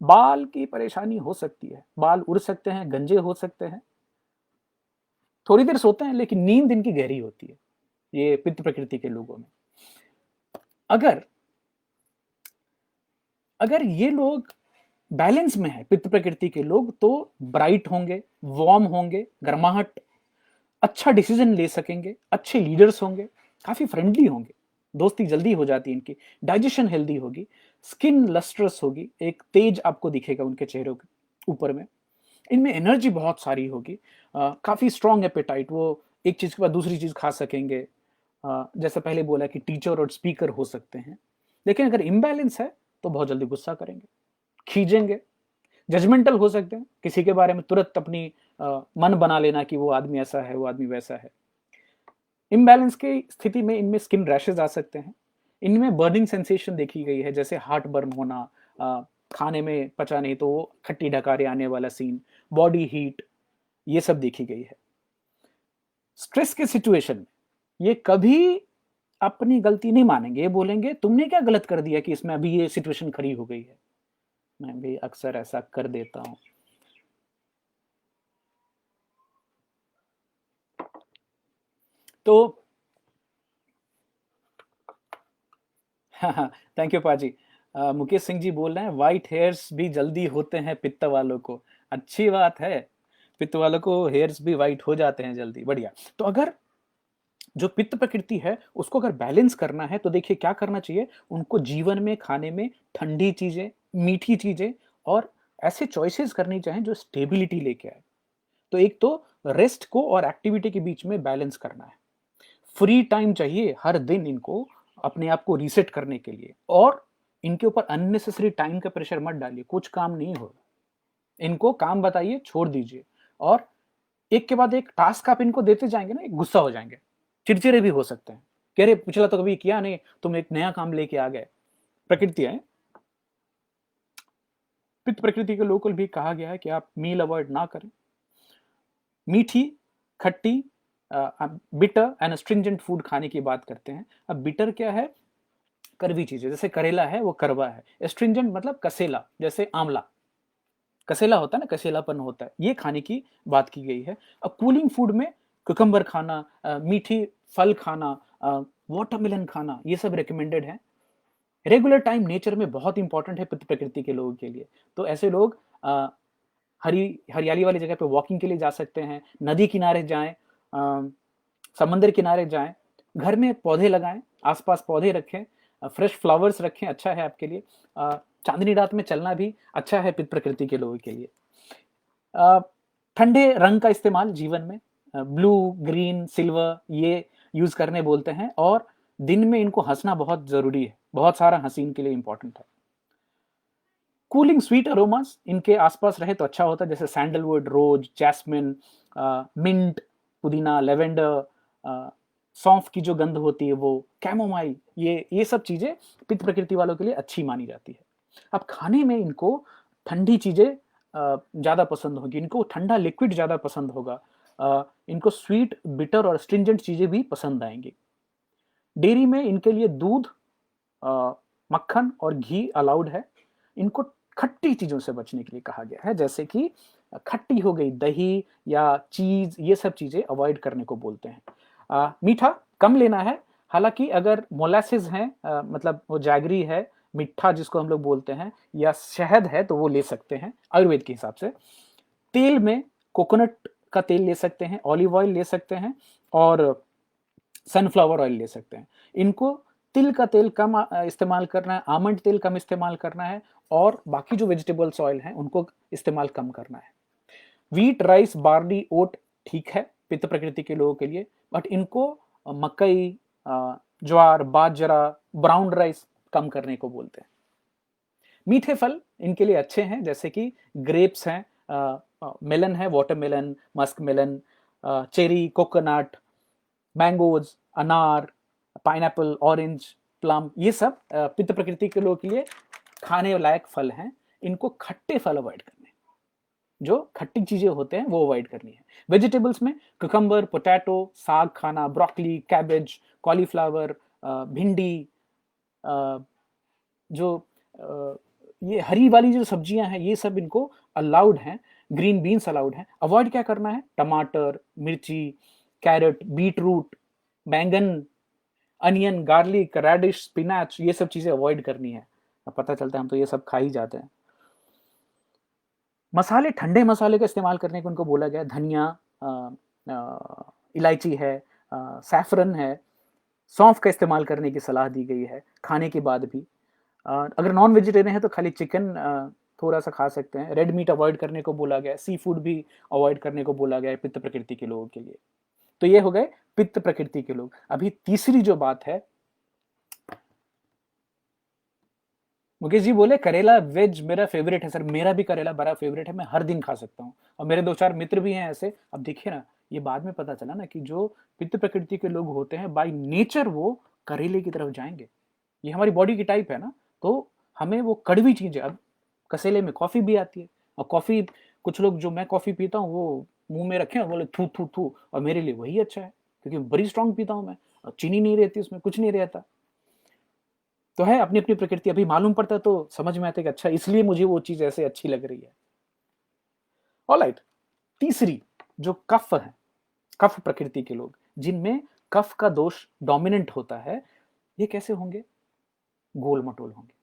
बाल की परेशानी हो सकती है, बाल उड़ सकते हैं, गंजे हो सकते हैं, थोड़ी देर सोते हैं लेकिन नींद इनकी गहरी होती है ये पित्त प्रकृति के लोगों में। अगर अगर ये लोग बैलेंस में है पित्त प्रकृति के लोग, तो ब्राइट होंगे, वार्म होंगे, गर्माहट, अच्छा डिसीजन ले सकेंगे, अच्छे लीडर्स होंगे, काफी फ्रेंडली होंगे, दोस्ती जल्दी हो जाती है इनकी, डाइजेशन हेल्दी होगी, स्किन लस्ट्रस होगी, एक तेज आपको दिखेगा उनके चेहरों के ऊपर में, इनमें एनर्जी बहुत सारी होगी, काफी स्ट्रॉन्ग एपेटाइट, वो एक चीज के बाद दूसरी चीज खा सकेंगे, जैसा पहले बोला कि टीचर और स्पीकर हो सकते हैं। लेकिन अगर इम्बैलेंस है तो बहुत जल्दी गुस्सा करेंगे, खींचेंगे, जजमेंटल हो सकते हैं, किसी के बारे में तुरंत अपनी मन बना लेना कि वो आदमी ऐसा है, वो आदमी वैसा है। इम्बैलेंस की स्थिति में इनमें स्किन रैशेज आ सकते हैं, इनमें बर्निंग सेंसेशन देखी गई है, जैसे हार्ट बर्न होना, खाने में पचा नहीं तो वो खट्टी डकारे आने वाला सीन, बॉडी हीट, ये सब देखी गई है। स्ट्रेस के सिचुएशन में ये कभी अपनी गलती नहीं मानेंगे, ये बोलेंगे तुमने क्या गलत कर दिया कि इसमें अभी ये सिचुएशन खड़ी हो गई है। मैं भी अक्सर ऐसा कर देता हूं। तो थैंक यू पाजी। मुकेश सिंह जी बोल रहे हैं वाइट हेयर्स भी जल्दी होते हैं पित्त वालों को। अच्छी बात है, पित्त वालों को हेयर्स भी वाइट हो जाते हैं जल्दी, बढ़िया। तो अगर जो पित्त प्रकृति है उसको अगर बैलेंस करना है तो देखिए क्या करना चाहिए उनको, जीवन में खाने में ठंडी चीजें, मीठी चीजें, और ऐसे चॉइसेस करनी चाहिए जो स्टेबिलिटी लेके आए। तो एक तो रेस्ट को और एक्टिविटी के बीच में बैलेंस करना है, फ्री टाइम चाहिए हर दिन इनको अपने आप को रीसेट करने के लिए, और इनके ऊपर अननेसेसरी टाइम का प्रेशर मत डालिए, कुछ काम नहीं होगा, इनको काम बताइए, छोड़ दीजिए, और एक के बाद एक टास्क आप इनको देते जाएंगे ना, एक गुस्सा हो जाएंगे, चिड़चिड़े भी हो सकते हैं, कह रहे पिछला तो कभी किया नहीं, तुम एक नया काम लेके आ गए। प्रकृति है, पित्त प्रकृति के लोगों को भी कहा गया है कि आप मील अवॉइड ना करें, मीठी, खट्टी, बिटर एंड स्ट्रिंजेंट फूड खाने की बात करते हैं। अब बिटर क्या है, कड़वी चीजें, जैसे करेला है वो कड़वा है, स्ट्रिंजेंट मतलब कसेला, जैसे आंवला कसेला होता है ना, कसेलापन होता है, ये खाने की बात की गई है। अब कूलिंग फूड में कुकम्बर खाना, मीठी फल खाना, वाटरमेलन खाना, ये सब रिकमेंडेड है। रेगुलर टाइम नेचर में बहुत इंपॉर्टेंट है पितृ प्रकृति के लोगों के लिए। तो ऐसे लोग हरियाली वाली जगह पे वॉकिंग के लिए जा सकते हैं, नदी किनारे जाएं, समंदर किनारे जाएं, घर में पौधे लगाएं, आसपास पौधे रखें, फ्रेश फ्लावर्स रखें, अच्छा है आपके लिए। चांदनी रात में चलना भी अच्छा है पितृ प्रकृति के लोगों के लिए। ठंडे रंग का इस्तेमाल जीवन में, ब्लू, ग्रीन, सिल्वर ये यूज करने बोलते हैं, और दिन में इनको हंसना बहुत जरूरी है, बहुत सारा हंसी इनके लिए इंपॉर्टेंट है। कूलिंग स्वीट अरोमास इनके आसपास रहे तो अच्छा होता है, जैसे सैंडलवुड, रोज, जैस्मिन, मिंट, पुदीना, लेवेंडर, सौंफ की जो गंध होती है वो, कैमोमाइल, ये सब चीजें पित्त प्रकृति वालों के लिए अच्छी मानी जाती है। अब खाने में इनको ठंडी चीजें ज्यादा पसंद होगी, इनको ठंडा लिक्विड ज्यादा पसंद होगा, इनको स्वीट, बिटर और स्ट्रिंजेंट चीजें भी पसंद आएंगी। डेयरी में इनके लिए दूध, मक्खन और घी अलाउड है। इनको खट्टी चीजों से बचने के लिए कहा गया है, जैसे कि खट्टी हो गई दही या चीज, ये सब चीजें अवॉइड करने को बोलते हैं। मीठा कम लेना है, हालांकि अगर मोलासिस है, मतलब वो जैगरी है, मिठा जिसको हम लोग बोलते हैं, या शहद है तो वो ले सकते हैं आयुर्वेद के हिसाब से। तेल में कोकोनट का तेल ले सकते हैं, ऑलिव ऑयल ले सकते हैं, और सनफ्लावर ऑयल ले सकते हैं। इनको तिल का तेल कम इस्तेमाल करना है, आमंड तेल कम इस्तेमाल करना है, और बाकी जो वेजिटेबल्स ऑयल हैं उनको इस्तेमाल कम करना है। व्हीट, राइस, बार्ली, ओट ठीक है पित्त प्रकृति के लोगों के लिए, बट इनको मकई, ज्वार, बाजरा, ब्राउन राइस कम करने को बोलते हैं। मीठे फल इनके लिए अच्छे हैं, जैसे कि ग्रेप्स हैं, मेलन है, watermelon, musk melon, cherry, coconut, mangoes, अनार, पाइनएप्पल, ऑरेंज, प्लम, ये सब पित्त प्रकृति के लोगों के लिए खाने लायक फल हैं। इनको खट्टे फल अवॉइड करने हैं, जो खट्टी चीजें होते हैं वो अवॉइड करनी है। वेजिटेबल्स में कुकम्बर, पोटैटो, साग खाना, ब्रोकली, कैबेज, कॉलीफ्लावर, भिंडी, जो ये हरी वाली जो सब्जियां हैं ये सब इनको अलाउड हैं। ग्रीन बीन्स अलाउड हैं। अवॉइड क्या करना है? टमाटर, मिर्ची, कैरेट, बीट रूट, बैंगन, अनियन, गार्लिक, रेडिश, स्पिनच, ये सब चीजें अवॉइड करनी है। अब पता चलता है हम तो ये सब खा ही जाते हैं। मसाले, ठंडे मसाले का इस्तेमाल करने को उनको बोला गया है। धनिया, इलायची है, सैफरन है, सौंफ का इस्तेमाल करने की सलाह दी गई है खाने के बाद भी। अगर नॉन वेजिटेरियन है तो खाली चिकन थोड़ा सा खा सकते हैं। रेड मीट अवॉइड करने को बोला गया है। सी फूड भी अवॉइड करने को बोला गया है पित्त प्रकृति के लोगों के लिए। तो ये हो गए पित्त प्रकृति के लोग। अभी तीसरी जो बात है, मुकेश जी बोले करेला वेज मेरा फेवरेट है। सर मेरा भी करेला बड़ा फेवरेट है, मैं हर दिन खा सकता हूँ, और मेरे 2-4 मित्र भी हैं ऐसे। अब देखिए ना, ये बाद में पता चला ना कि जो पित्त प्रकृति के लोग होते हैं बाय नेचर वो करेले की तरफ जाएंगे। ये हमारी बॉडी की टाइप है ना, तो हमें वो कड़वी चीजें, अब कसेले में कॉफी भी आती है, और कॉफी कुछ लोग, जो मैं कॉफी पीता हूँ वो मुंह में रखे और बोले थू थू थू, और मेरे लिए वही अच्छा है क्योंकि बड़ी स्ट्रांग पीता हूँ मैं, और चीनी नहीं रहती उसमें, कुछ नहीं रहता। तो है अपनी अपनी प्रकृति। अभी मालूम पड़ता तो समझ में आता कि अच्छा इसलिए मुझे वो चीज ऐसे अच्छी लग रही है। ऑलराइट, तीसरी जो कफ है, कफ प्रकृति के लोग जिनमें कफ का दोष डोमिनेंट होता है, ये कैसे होंगे? गोल मटोल होंगे,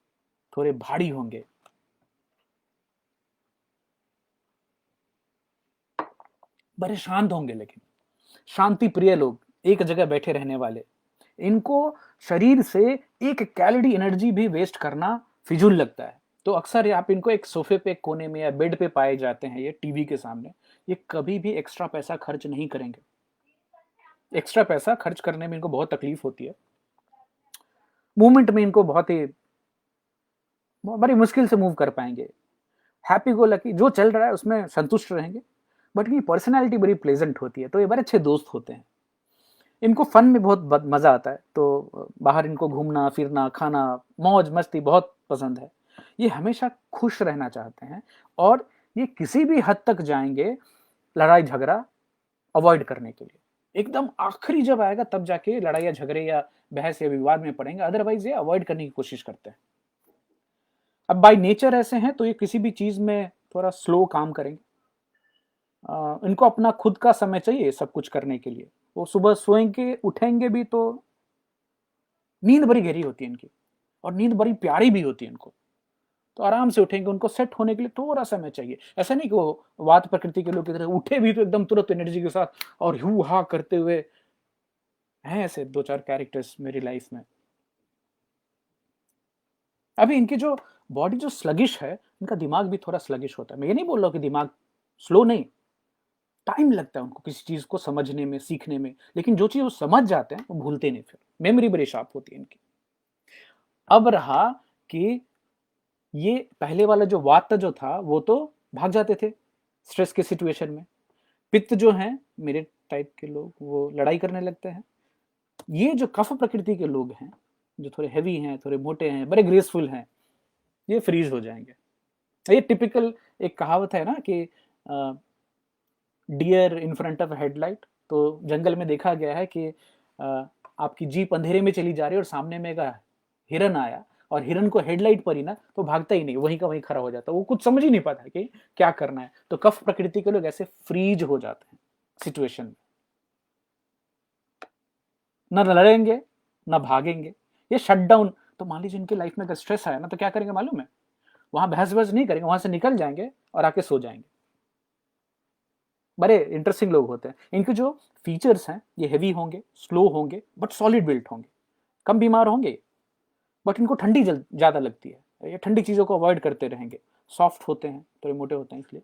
थोड़े भारी होंगे, बड़े शांत होंगे, लेकिन शांति प्रिय लोग, एक जगह बैठे रहने वाले। इनको शरीर से एक कैलोरी एनर्जी भी वेस्ट करना फिजूल लगता है। तो अक्सर आप इनको एक सोफे पे, कोने में या बेड पे पाए जाते हैं, ये टीवी के सामने। ये कभी भी एक्स्ट्रा पैसा खर्च नहीं करेंगे। एक्स्ट्रा पैसा खर्च करने में इनको बहुत तकलीफ होती है। मूवमेंट में इनको बहुत ही बड़ी मुश्किल से मूव कर पाएंगे। हैप्पी गो लकी, जो चल रहा है उसमें संतुष्ट रहेंगे। बट इनकी पर्सनैलिटी बड़ी प्लेजेंट होती है, तो ये बड़े अच्छे दोस्त होते हैं। इनको फन में बहुत मजा आता है, तो बाहर इनको घूमना फिरना, खाना, मौज मस्ती बहुत पसंद है। ये हमेशा खुश रहना चाहते हैं, और ये किसी भी हद तक जाएंगे लड़ाई झगड़ा अवॉइड करने के लिए। एकदम आखिरी जब आएगा तब जाके लड़ाई या झगड़े या बहस या विवाद में पड़ेंगे, अदरवाइज ये अवॉइड करने की कोशिश करते हैं। अब बाय नेचर ऐसे हैं तो ये किसी भी चीज में थोड़ा स्लो काम करेंगे, इनको अपना खुद का समय चाहिए सब कुछ करने के लिए। वो सुबह सोएंगे उठेंगे भी तो नींद बड़ी गहरी होती है इनकी, और नींद बड़ी प्यारी भी होती है इनको। तो आराम से उठेंगे, उनको सेट होने के लिए थोड़ा समय चाहिए। ऐसा नहीं कि वो वात प्रकृति के लोग की तरह उठे भी तो एकदम तुरंत एनर्जी के साथ और हू हा करते हुए। हैं ऐसे दो चार कैरेक्टर्स मेरी लाइफ में। अभी इनकी जो बॉडी जो स्लगिश है, इनका दिमाग भी थोड़ा स्लगिश होता है। मैं ये नहीं बोल रहा हूँ कि दिमाग स्लो नहीं, टाइम लगता है उनको किसी चीज को समझने में, सीखने में, लेकिन जो चीज वो समझ जाते हैं वो भूलते नहीं। फिर मेमोरी बड़ी शार्प होती है इनकी। अब रहा कि ये पहले वाला जो वात जो था वो तो भाग जाते थे स्ट्रेस के सिचुएशन में। पित्त जो है मेरे टाइप के लोग वो लड़ाई करने लगते हैं। ये जो कफ प्रकृति के लोग हैं, जो थोड़े हैवी हैं, थोड़े मोटे हैं, बड़े ग्रेसफुल हैं, ये फ्रीज हो जाएंगे। ये टिपिकल एक कहावत है ना कि deer in front of headlight. तो जंगल में देखा गया है कि आपकी जीप अंधेरे में चली जा रही है और सामने में का हिरन आया, और हिरन को हेडलाइट पर ही ना तो भागता ही नहीं, वहीं का वहीं खड़ा हो जाता, वो कुछ समझ ही नहीं पाता कि क्या करना है। तो कफ प्रकृति के लोग ऐसे फ्रीज हो जाते हैं सिचुएशन में, न लड़ेंगे न भागेंगे, ये शट डाउन। तो मान लीजिए इनकी लाइफ में अगर स्ट्रेस आया ना तो क्या करेंगे मालूम है? वहां बहस बहस नहीं करेंगे, वहां से निकल जाएंगे और आके सो जाएंगे। बड़े इंटरेस्टिंग लोग होते हैं। इनके जो फीचर्स हैं, ये हेवी होंगे, स्लो होंगे, बट सॉलिड बिल्ट होंगे, कम बीमार होंगे, बट इनको ठंडी ज़्यादा लगती है, ये ठंडी चीज़ों को अवॉइड करते रहेंगे। सॉफ्ट होते हैं, थोड़े मोटे होते हैं इसलिए।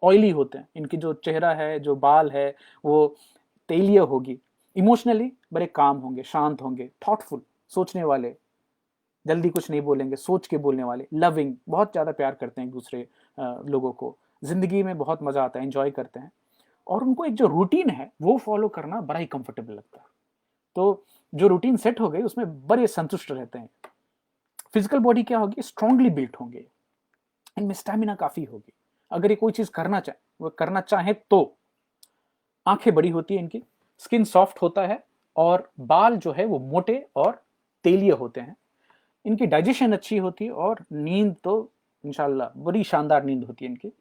ऑयली होते हैं, इनकी जो चेहरा है, जो बाल है, वो तेलीय होगी। इमोशनली बड़े काम होंगे, शांत होंगे, थॉटफुल, सोचने वाले, जल्दी कुछ नहीं बोलेंगे, सोच के बोलने वाले, लविंग, बहुत ज़्यादा प्यार करते हैं एक दूसरे लोगों को, ज़िंदगी में बहुत मज़ा आता है, एंजॉय करते हैं। और उनको एक जो रूटीन है वो फॉलो करना बड़ा ही कंफर्टेबल लगता है। तो जो रूटीन सेट हो गई उसमें बड़े संतुष्ट रहते हैं। फिजिकल बॉडी क्या होगी? स्ट्रांगली बिल्ट होंगे, इनमें स्टैमिना काफी होगी। अगर ये कोई चीज करना चाहे, वो करना चाहे तो। आंखें बड़ी होती है इनकी, स्किन सॉफ्ट होता है, और बाल जो है वो मोटे और तेलीय होते हैं। इनकी डाइजेशन अच्छी होती है, और नींद तो इंशाल्लाह बड़ी शानदार नींद होती है इनकी।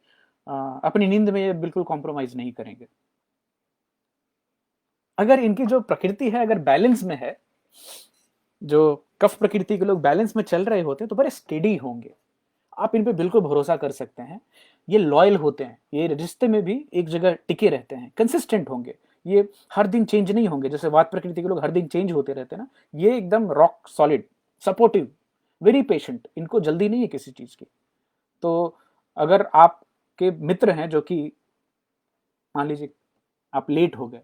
अपनी नींद में ये बिल्कुल कॉम्प्रोमाइज नहीं करेंगे। अगर इनकी जो प्रकृति है अगर बैलेंस में है, जो कफ प्रकृति के लोग बैलेंस में चल रहे होते हैं तो बड़े स्टेडी होंगे। आप इन पे बिल्कुल भरोसा कर सकते हैं। ये लॉयल होते हैं, ये रिश्ते में भी एक जगह टिके रहते हैं, कंसिस्टेंट होंगे। ये हर दिन चेंज नहीं होंगे, जैसे वात प्रकृति के लोग हर दिन चेंज होते रहते हैं ना। ये एकदम rock solid, supportive, very patient, इनको जल्दी नहीं है किसी चीज की। तो अगर आपके मित्र हैं जो कि मान लीजिए आप लेट हो गए,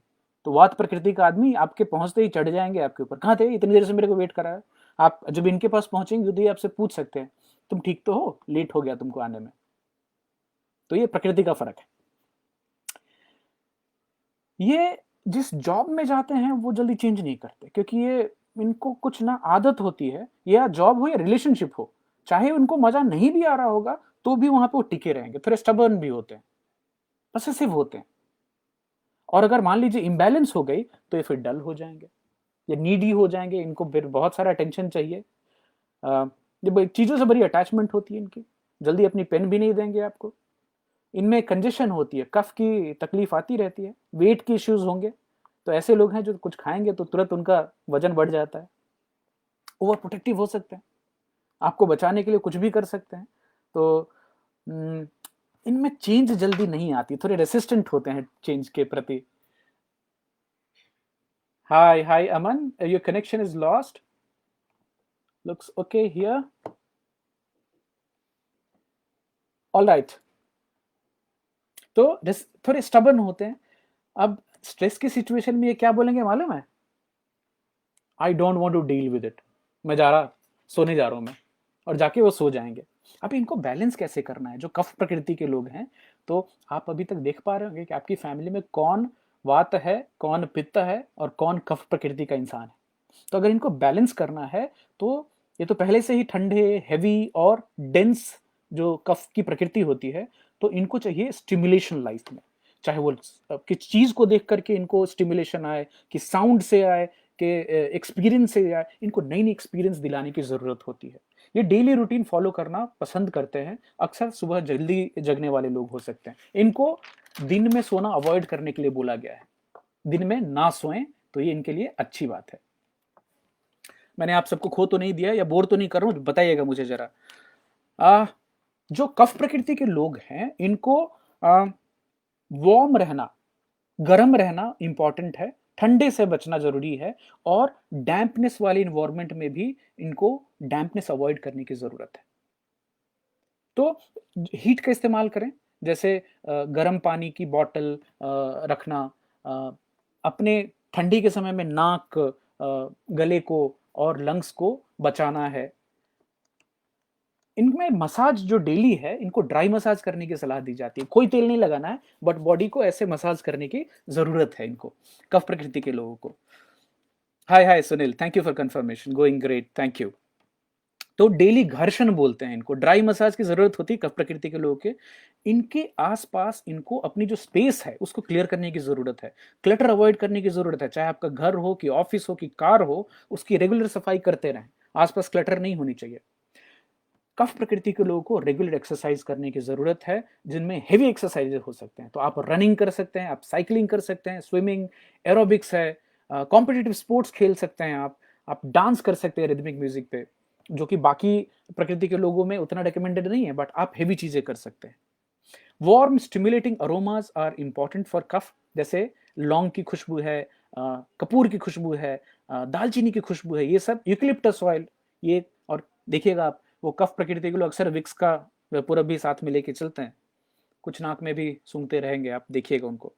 तो वात प्रकृति का आदमी आपके पहुंचते ही चढ़ जाएंगे आपके ऊपर, कहाँ थे इतनी देर से, मेरे को वेट करा है। आप जब इनके पास पहुंचेंगे तो ये आपसे पूछ सकते हैं तुम ठीक तो हो, लेट हो गया तुमको आने में। तो ये प्रकृति का फर्क है। ये जिस जॉब में जाते हैं वो जल्दी चेंज नहीं करते, क्योंकि ये इनको कुछ ना आदत होती है, या जॉब हो या रिलेशनशिप हो, चाहे उनको मजा नहीं भी आ रहा होगा तो भी वहां पे वो टिके रहेंगे। थोड़े स्टबर्न भी होते हैं, पसेसिव होते हैं। और अगर मान लीजिए इम्बैलेंस हो गई तो ये फिर डल हो जाएंगे, ये नीडी हो जाएंगे, इनको फिर बहुत सारा अटेंशन चाहिए। ये चीज़ों से बड़ी अटैचमेंट होती है इनकी, जल्दी अपनी पेन भी नहीं देंगे आपको। इनमें कंजेशन होती है, कफ की तकलीफ आती रहती है, वेट के इश्यूज होंगे। तो ऐसे लोग हैं जो कुछ खाएंगे तो तुरंत उनका वजन बढ़ जाता है। ओवर प्रोटेक्टिव हो सकते हैं, आपको बचाने के लिए कुछ भी कर सकते हैं। तो इनमें चेंज जल्दी नहीं आती, थोड़े रेसिस्टेंट होते हैं चेंज के प्रति। Hi hi Aman, your connection is lost, looks okay here, all right. तो थोड़े स्टबर्न होते हैं। अब स्ट्रेस की सिचुएशन में ये क्या बोलेंगे मालूम है? I don't want to deal with it, मैं जा रहा, सोने जा रहा हूं मैं, और जाके वो सो जाएंगे। अब इनको बैलेंस कैसे करना है? जो कफ प्रकृति के लोग हैं, तो आप अभी तक देख पा रहे होंगे कि आपकी फैमिली में कौन वात है, कौन पित्त है, और कौन कफ प्रकृति का इंसान है। तो अगर इनको बैलेंस करना है तो ये तो पहले से ही ठंडे, हैवी और डेंस जो कफ की प्रकृति होती है, तो इनको चाहिए स्टिमुलेशन लाइफ में। चाहे वो किस चीज को देख करके इनको स्टिमुलेशन आए, कि साउंड से आए, कि एक्सपीरियंस से आए, इनको नई नई एक्सपीरियंस दिलाने की जरूरत होती है। ये डेली रूटीन फॉलो करना पसंद करते हैं, अक्सर सुबह जल्दी जगने वाले लोग हो सकते हैं। इनको दिन में सोना अवॉइड करने के लिए बोला गया है, दिन में ना सोएं, तो ये इनके लिए अच्छी बात है। मैंने आप सबको खो तो नहीं दिया या बोर तो नहीं कर रहा हूं, बताइएगा मुझे जरा। जो कफ प्रकृति के लोग हैं इनको वार्म रहना, गर्म रहना इंपॉर्टेंट है, ठंडे से बचना जरूरी है, और डैम्पनेस वाले इन्वायरमेंट में भी इनको डैम्पनेस अवॉइड करने की जरूरत है। तो हीट का इस्तेमाल करें, जैसे गर्म पानी की बोतल रखना, अपने ठंडी के समय में नाक, गले को और लंग्स को बचाना है। इनमें मसाज जो डेली है, इनको ड्राई मसाज करने की सलाह दी जाती है, कोई तेल नहीं लगाना है, बट बॉडी को ऐसे मसाज करने की जरूरत है इनको, कफ प्रकृति के लोगों को। Hi hi Sunil, thank you for confirmation, going great, thank you. तो डेली घर्षण बोलते हैं इनको, ड्राई मसाज की जरूरत होती है कफ प्रकृति के लोगों के। इनके आसपास इनको अपनी जो स्पेस है उसको क्लियर करने की जरूरत है, क्लटर अवॉइड करने की जरूरत है, चाहे आपका घर हो कि ऑफिस हो कि कार हो, उसकी रेगुलर सफाई करते रहें, आसपास क्लटर नहीं होनी चाहिए। कफ प्रकृति के लोगों को रेगुलर एक्सरसाइज करने की जरूरत है, जिनमें हेवी एक्सरसाइजेस हो सकते हैं, तो आप रनिंग कर सकते हैं, आप साइकिलिंग कर सकते हैं, स्विमिंग, एरोबिक्स है, कॉम्पिटिटिव स्पोर्ट्स खेल सकते हैं, आप डांस कर सकते हैं रिदमिक म्यूजिक पे, जो कि बाकी प्रकृति के लोगों में उतना रिकमेंडेड नहीं है, बट आप हेवी चीजें कर सकते हैं। Warm stimulating aromas are important for cough, जैसे लौंग की खुशबू है, कपूर की खुशबू है, दालचीनी की खुशबू है, ये सब, यूकलिप्टस ऑयल, ये। और देखिएगा आप, वो कफ प्रकृति के लोग अक्सर विक्स का पूरा भी साथ में लेके चलते हैं, कुछ नाक में भी सूंघते रहेंगे, आप देखिएगा उनको,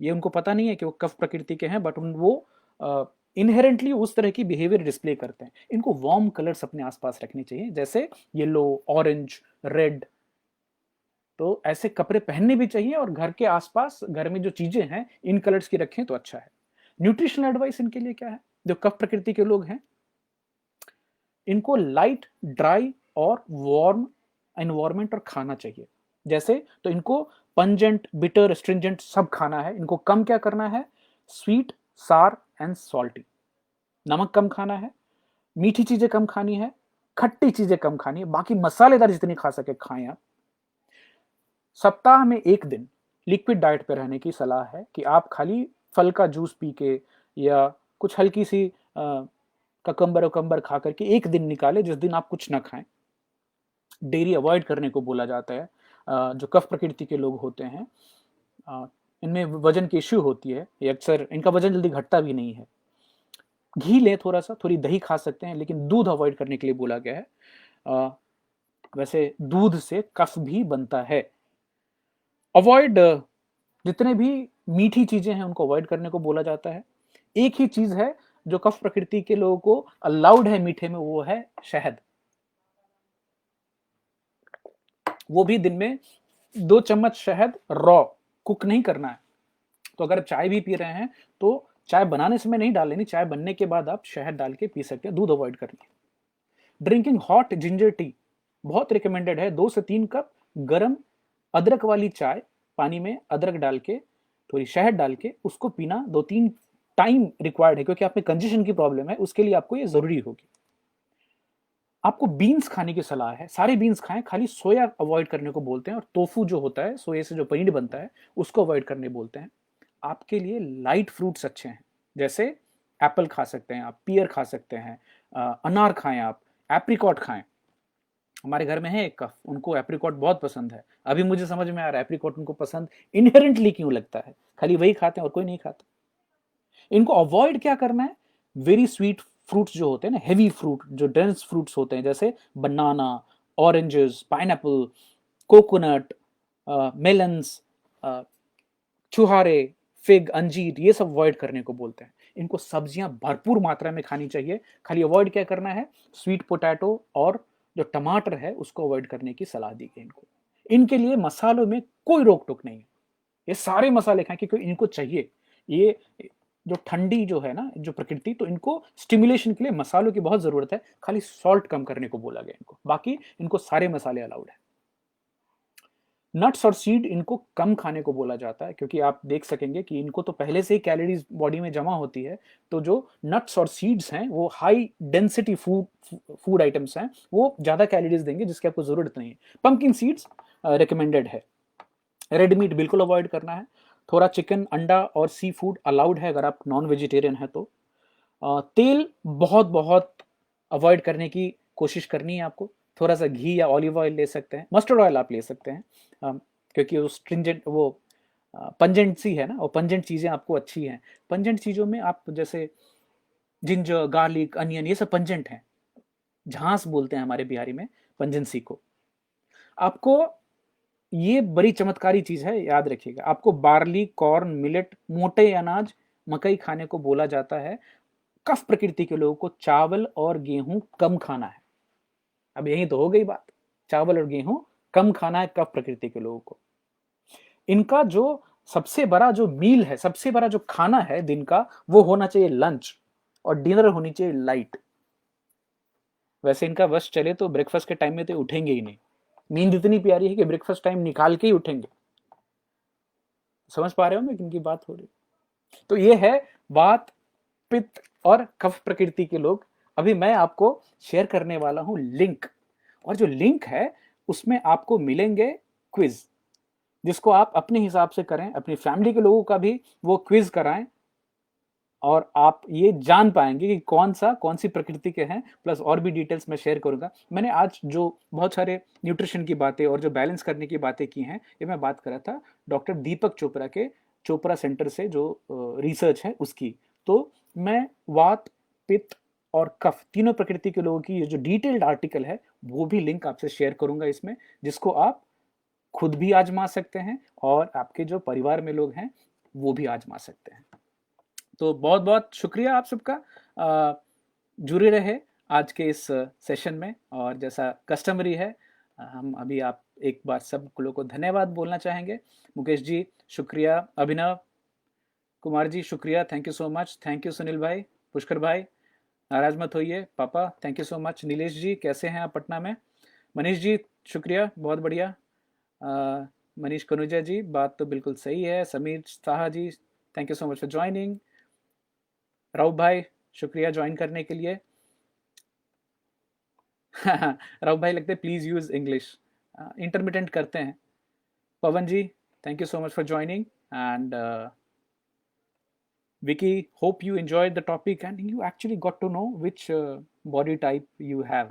ये उनको पता नहीं है कि वो कफ प्रकृति के हैं, बट वो इनहेरेंटली उस तरह की बिहेवियर डिस्प्ले करते हैं। इनको वार्म कलर्स अपने आसपास रखने चाहिए, जैसे येलो, ऑरेंज, रेड, तो ऐसे कपड़े पहनने भी चाहिए, और घर के आसपास, घर में जो चीजें हैं इन कलर्स की रखें तो अच्छा है। न्यूट्रिशनल एडवाइस इनके लिए क्या है, जो कफ प्रकृति के लोग हैं, इनको लाइट, ड्राई और वार्म एनवायरमेंट और खाना चाहिए, जैसे, तो इनको पंजेंट, बिटर, स्ट्रिंजेंट सब खाना है, इनको कम क्या करना है, स्वीट, सार एंड सॉल्टी, नमक कम खाना है, मीठी चीजें कम खानी है, खट्टी चीजें कम खानी है, बाकी मसालेदार जितनी खा सके खाएं आप। सप्ताह में एक दिन लिक्विड डाइट पे रहने की सलाह है, कि आप खाली फल का जूस पी के या कुछ हल्की सी ककम्बर वकम्बर खा करके एक दिन निकाले, जिस दिन आप कुछ ना खाएं। डेयरी अवॉइड करने को बोला जाता है। जो कफ प्रकृति के लोग होते हैं, इनमें वजन की इश्यू होती है, ये अक्सर इनका वजन जल्दी घटता भी नहीं है। घी लें थोड़ा सा, थोड़ी दही खा सकते हैं, लेकिन दूध अवॉइड करने के लिए बोला गया है। वैसे दूध से कफ भी बनता है। अवॉइड, जितने भी मीठी चीजें हैं उनको अवॉइड करने को बोला जाता है। एक ही चीज है जो कफ प्रकृति के लोगों को अलाउड है मीठे में, वो है शहद। वो भी दिन में 2 चम्मच शहद, रॉ, कुक नहीं करना है। तो अगर चाय भी पी रहे हैं तो चाय बनाने समय नहीं डाल लेनी, चाय बनने के बाद आप शहद डाल के पी सकते हैं, दूध अवॉइड करनी है। ड्रिंकिंग हॉट जिंजर टी बहुत रिकमेंडेड है, 2 से 3 कप गर्म अदरक वाली चाय, पानी में अदरक डाल के थोड़ी शहद डाल के उसको पीना 2-3 टाइम रिक्वायर्ड है, क्योंकि आप में कंजेशन की प्रॉब्लम है, उसके लिए आपको ये जरूरी होगी। आपको बीन्स खाने की सलाह है, सारे बीन्स खाएं, खाली सोया अवॉइड करने को बोलते हैं, और टोफू जो होता है, सोए से जो पनीर बनता है, उसको अवॉइड करने बोलते हैं। आपके लिए लाइट फ्रूट्स अच्छे हैं, जैसे एप्पल खा सकते हैं आप, पियर खा सकते हैं, अनार खाएं आप, एप्रिकॉट खाएं। हमारे घर में है एक कफ, उनको एप्रिकॉट बहुत पसंद है। अभी मुझे समझ में आ रहा है एप्रिकॉट उनको पसंद इनहेरेंटली क्यों लगता है, खाली वही खाते हैं और कोई नहीं खाता। इनको अवॉइड क्या करना है, वेरी स्वीट फ्रूट्स जो होते हैं ना, हेवी फ्रूट, जो डेंस फ्रूट्स होते हैं, जैसे banana, oranges, pineapple, coconut, melons, छुहारे, फिग, अंजीर, ये सब अवॉइड करने को बोलते हैं। इनको सब्जियां भरपूर मात्रा में खानी चाहिए। खाली अवॉइड क्या करना है, स्वीट पोटैटो और जो टमाटर है उसको अवॉइड करने की सलाह दी गई इनको। इनके लिए मसालों में कोई रोक टोक नहीं है, ये सारे मसाले खाएं, क्योंकि इनको चाहिए। ये जो ठंडी जो है ना, जो प्रकृति, तो इनको स्टिमुलेशन के लिए मसालों की बहुत जरूरत है, खाली सॉल्ट कम करने को बोला गया इनको, बाकी इनको सारे मसाले अलाउड है। नट्स और सीड इनको कम खाने को बोला जाता है, क्योंकि आप देख सकेंगे कि इनको तो पहले से ही कैलोरीज बॉडी में जमा होती है, तो जो नट्स और सीड्स हैं वो हाई डेंसिटी फूड आइटम्स हैं, वो ज्यादा कैलोरीज देंगे जिसकी आपको जरूरत नहीं है। पंपकिन सीड्स रिकमेंडेड है। रेड मीट बिल्कुल अवॉइड करना है। थोड़ा चिकन, अंडा और सी फूड अलाउड है अगर आप नॉन वेजिटेरियन हैं तो। तेल बहुत बहुत अवॉइड करने की कोशिश करनी है आपको। थोड़ा सा घी या ऑलिव ऑयल ले सकते हैं, मस्टर्ड ऑयल आप ले सकते हैं, क्योंकि वो स्ट्रिंजेंट, वो पंजेंसी है ना, और पंजेंट चीज़ें आपको अच्छी हैं। पंजेंट चीज़ों में आप जैसे जिंजर, गार्लिक, अनियन, ये सब पंजेंट हैं। झांस बोलते हैं हमारे बिहारी में पंजेंसी को। आपको ये बड़ी चमत्कारी चीज है, याद रखिएगा। आपको बार्ली, कॉर्न, मिलेट, मोटे अनाज, मकई खाने को बोला जाता है। कफ प्रकृति के लोगों को चावल और गेहूं कम खाना है। अब यही तो हो गई बात, चावल और गेहूं कम खाना है कफ प्रकृति के लोगों को। इनका जो सबसे बड़ा जो मील है, सबसे बड़ा जो खाना है दिन का, वो होना चाहिए लंच, और डिनर होनी चाहिए लाइट। वैसे इनका वश चले तो ब्रेकफास्ट के टाइम में तो उठेंगे ही नहीं। नींद इतनी प्यारी है कि ब्रेकफास्ट टाइम निकाल के ही उठेंगे। समझ पा रहे हो मैं किन की बात हो रही है? तो ये है वात, पित्त और कफ प्रकृति के लोग। अभी मैं आपको शेयर करने वाला हूं लिंक, और जो लिंक है उसमें आपको मिलेंगे क्विज, जिसको आप अपने हिसाब से करें, अपनी फैमिली के लोगों का भी वो क्विज कराएं, और आप ये जान पाएंगे कि कौन सी प्रकृति के हैं। प्लस और भी डिटेल्स मैं शेयर करूंगा। मैंने आज जो बहुत सारे न्यूट्रिशन की बातें और जो बैलेंस करने की बातें की हैं, ये मैं बात कर रहा था डॉक्टर दीपक चोपड़ा के चोपड़ा सेंटर से, जो रिसर्च है उसकी। तो मैं वात, पित्त और कफ, तीनों प्रकृति के लोगों की ये जो डिटेल्ड आर्टिकल है, वो भी लिंक आपसे शेयर करूंगा इसमें, जिसको आप खुद भी आजमा सकते हैं और आपके जो परिवार में लोग हैं वो भी आजमा सकते हैं। तो बहुत बहुत शुक्रिया आप सबका, जुड़े रहे आज के इस सेशन में। और जैसा कस्टमरी है, हम अभी आप एक बार सब लोगों को धन्यवाद बोलना चाहेंगे। मुकेश जी शुक्रिया, अभिनव कुमार जी शुक्रिया, thank you so much, thank you Sunil भाई, पुष्कर भाई नाराज मत होइए, पापा thank you so much, Nilesh ji कैसे हैं आप पटना में, मनीष जी शुक्रिया, बहुत बढ़िया, मनीष कनुजा जी बात तो बिल्कुल सही है, Sameer Saha ji thank you so much for joining, Rao भाई शुक्रिया ज्वाइन करने के लिए। राव भाई लगते प्लीज यूज इंग्लिश, इंटरमीडिएट करते हैं। Pavan ji thank you so much for joining, and Vicky, hope you enjoyed the topic and you actually got to know which body type you have.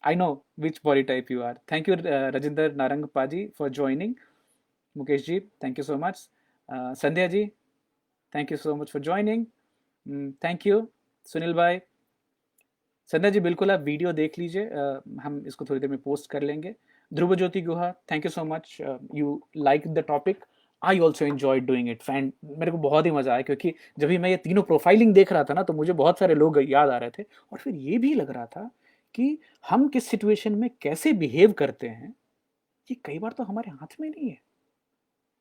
I know which body type you are. Thank you, Rajinder Narangpaji, for joining. Mukesh ji, thank you so much. Sandhya ji, thank you so much for joining. Thank you, Sunil भाई। संध्या जी बिल्कुल आप video देख लीजिए, हम इसको थोड़ी देर में post कर लेंगे। Dhruv Jyoti Guha, thank you so much, you like the topic, I also enjoy doing it fan. मेरे को बहुत ही मजा आया, क्योंकि जब भी मैं ये तीनों प्रोफाइलिंग देख रहा था ना, तो मुझे बहुत सारे लोग याद आ रहे थे, और फिर ये भी लग रहा था कि हम किस सिचुएशन में कैसे बिहेव करते हैं, ये कई बार तो हमारे हाथ में नहीं है।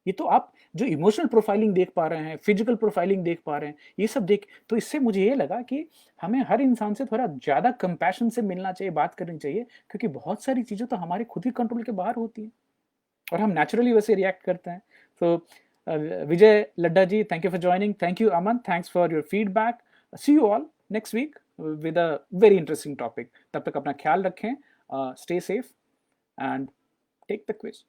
ये तो आप जो इमोशनल प्रोफाइलिंग देख पा रहे हैं, फिजिकल प्रोफाइलिंग देख पा रहे हैं, ये सब देख, तो इससे मुझे ये लगा कि हमें हर इंसान से थोड़ा ज़्यादा कंपैशन से मिलना चाहिए, बात करनी चाहिए, क्योंकि बहुत सारी चीज़ें तो हमारे खुद ही कंट्रोल के बाहर होती हैं, और हम नेचुरली वैसे रिएक्ट करते हैं। तो Vijay Ladda ji thank you for joining, thank you Aman, thanks for your feedback. See you all next week with a very interesting topic. तब तक अपना ख्याल रखें, stay safe and take the quiz.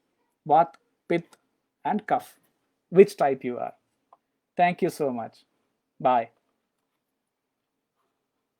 Vat, Pitt, and Kaf. Which type you are? Thank you so much. Bye.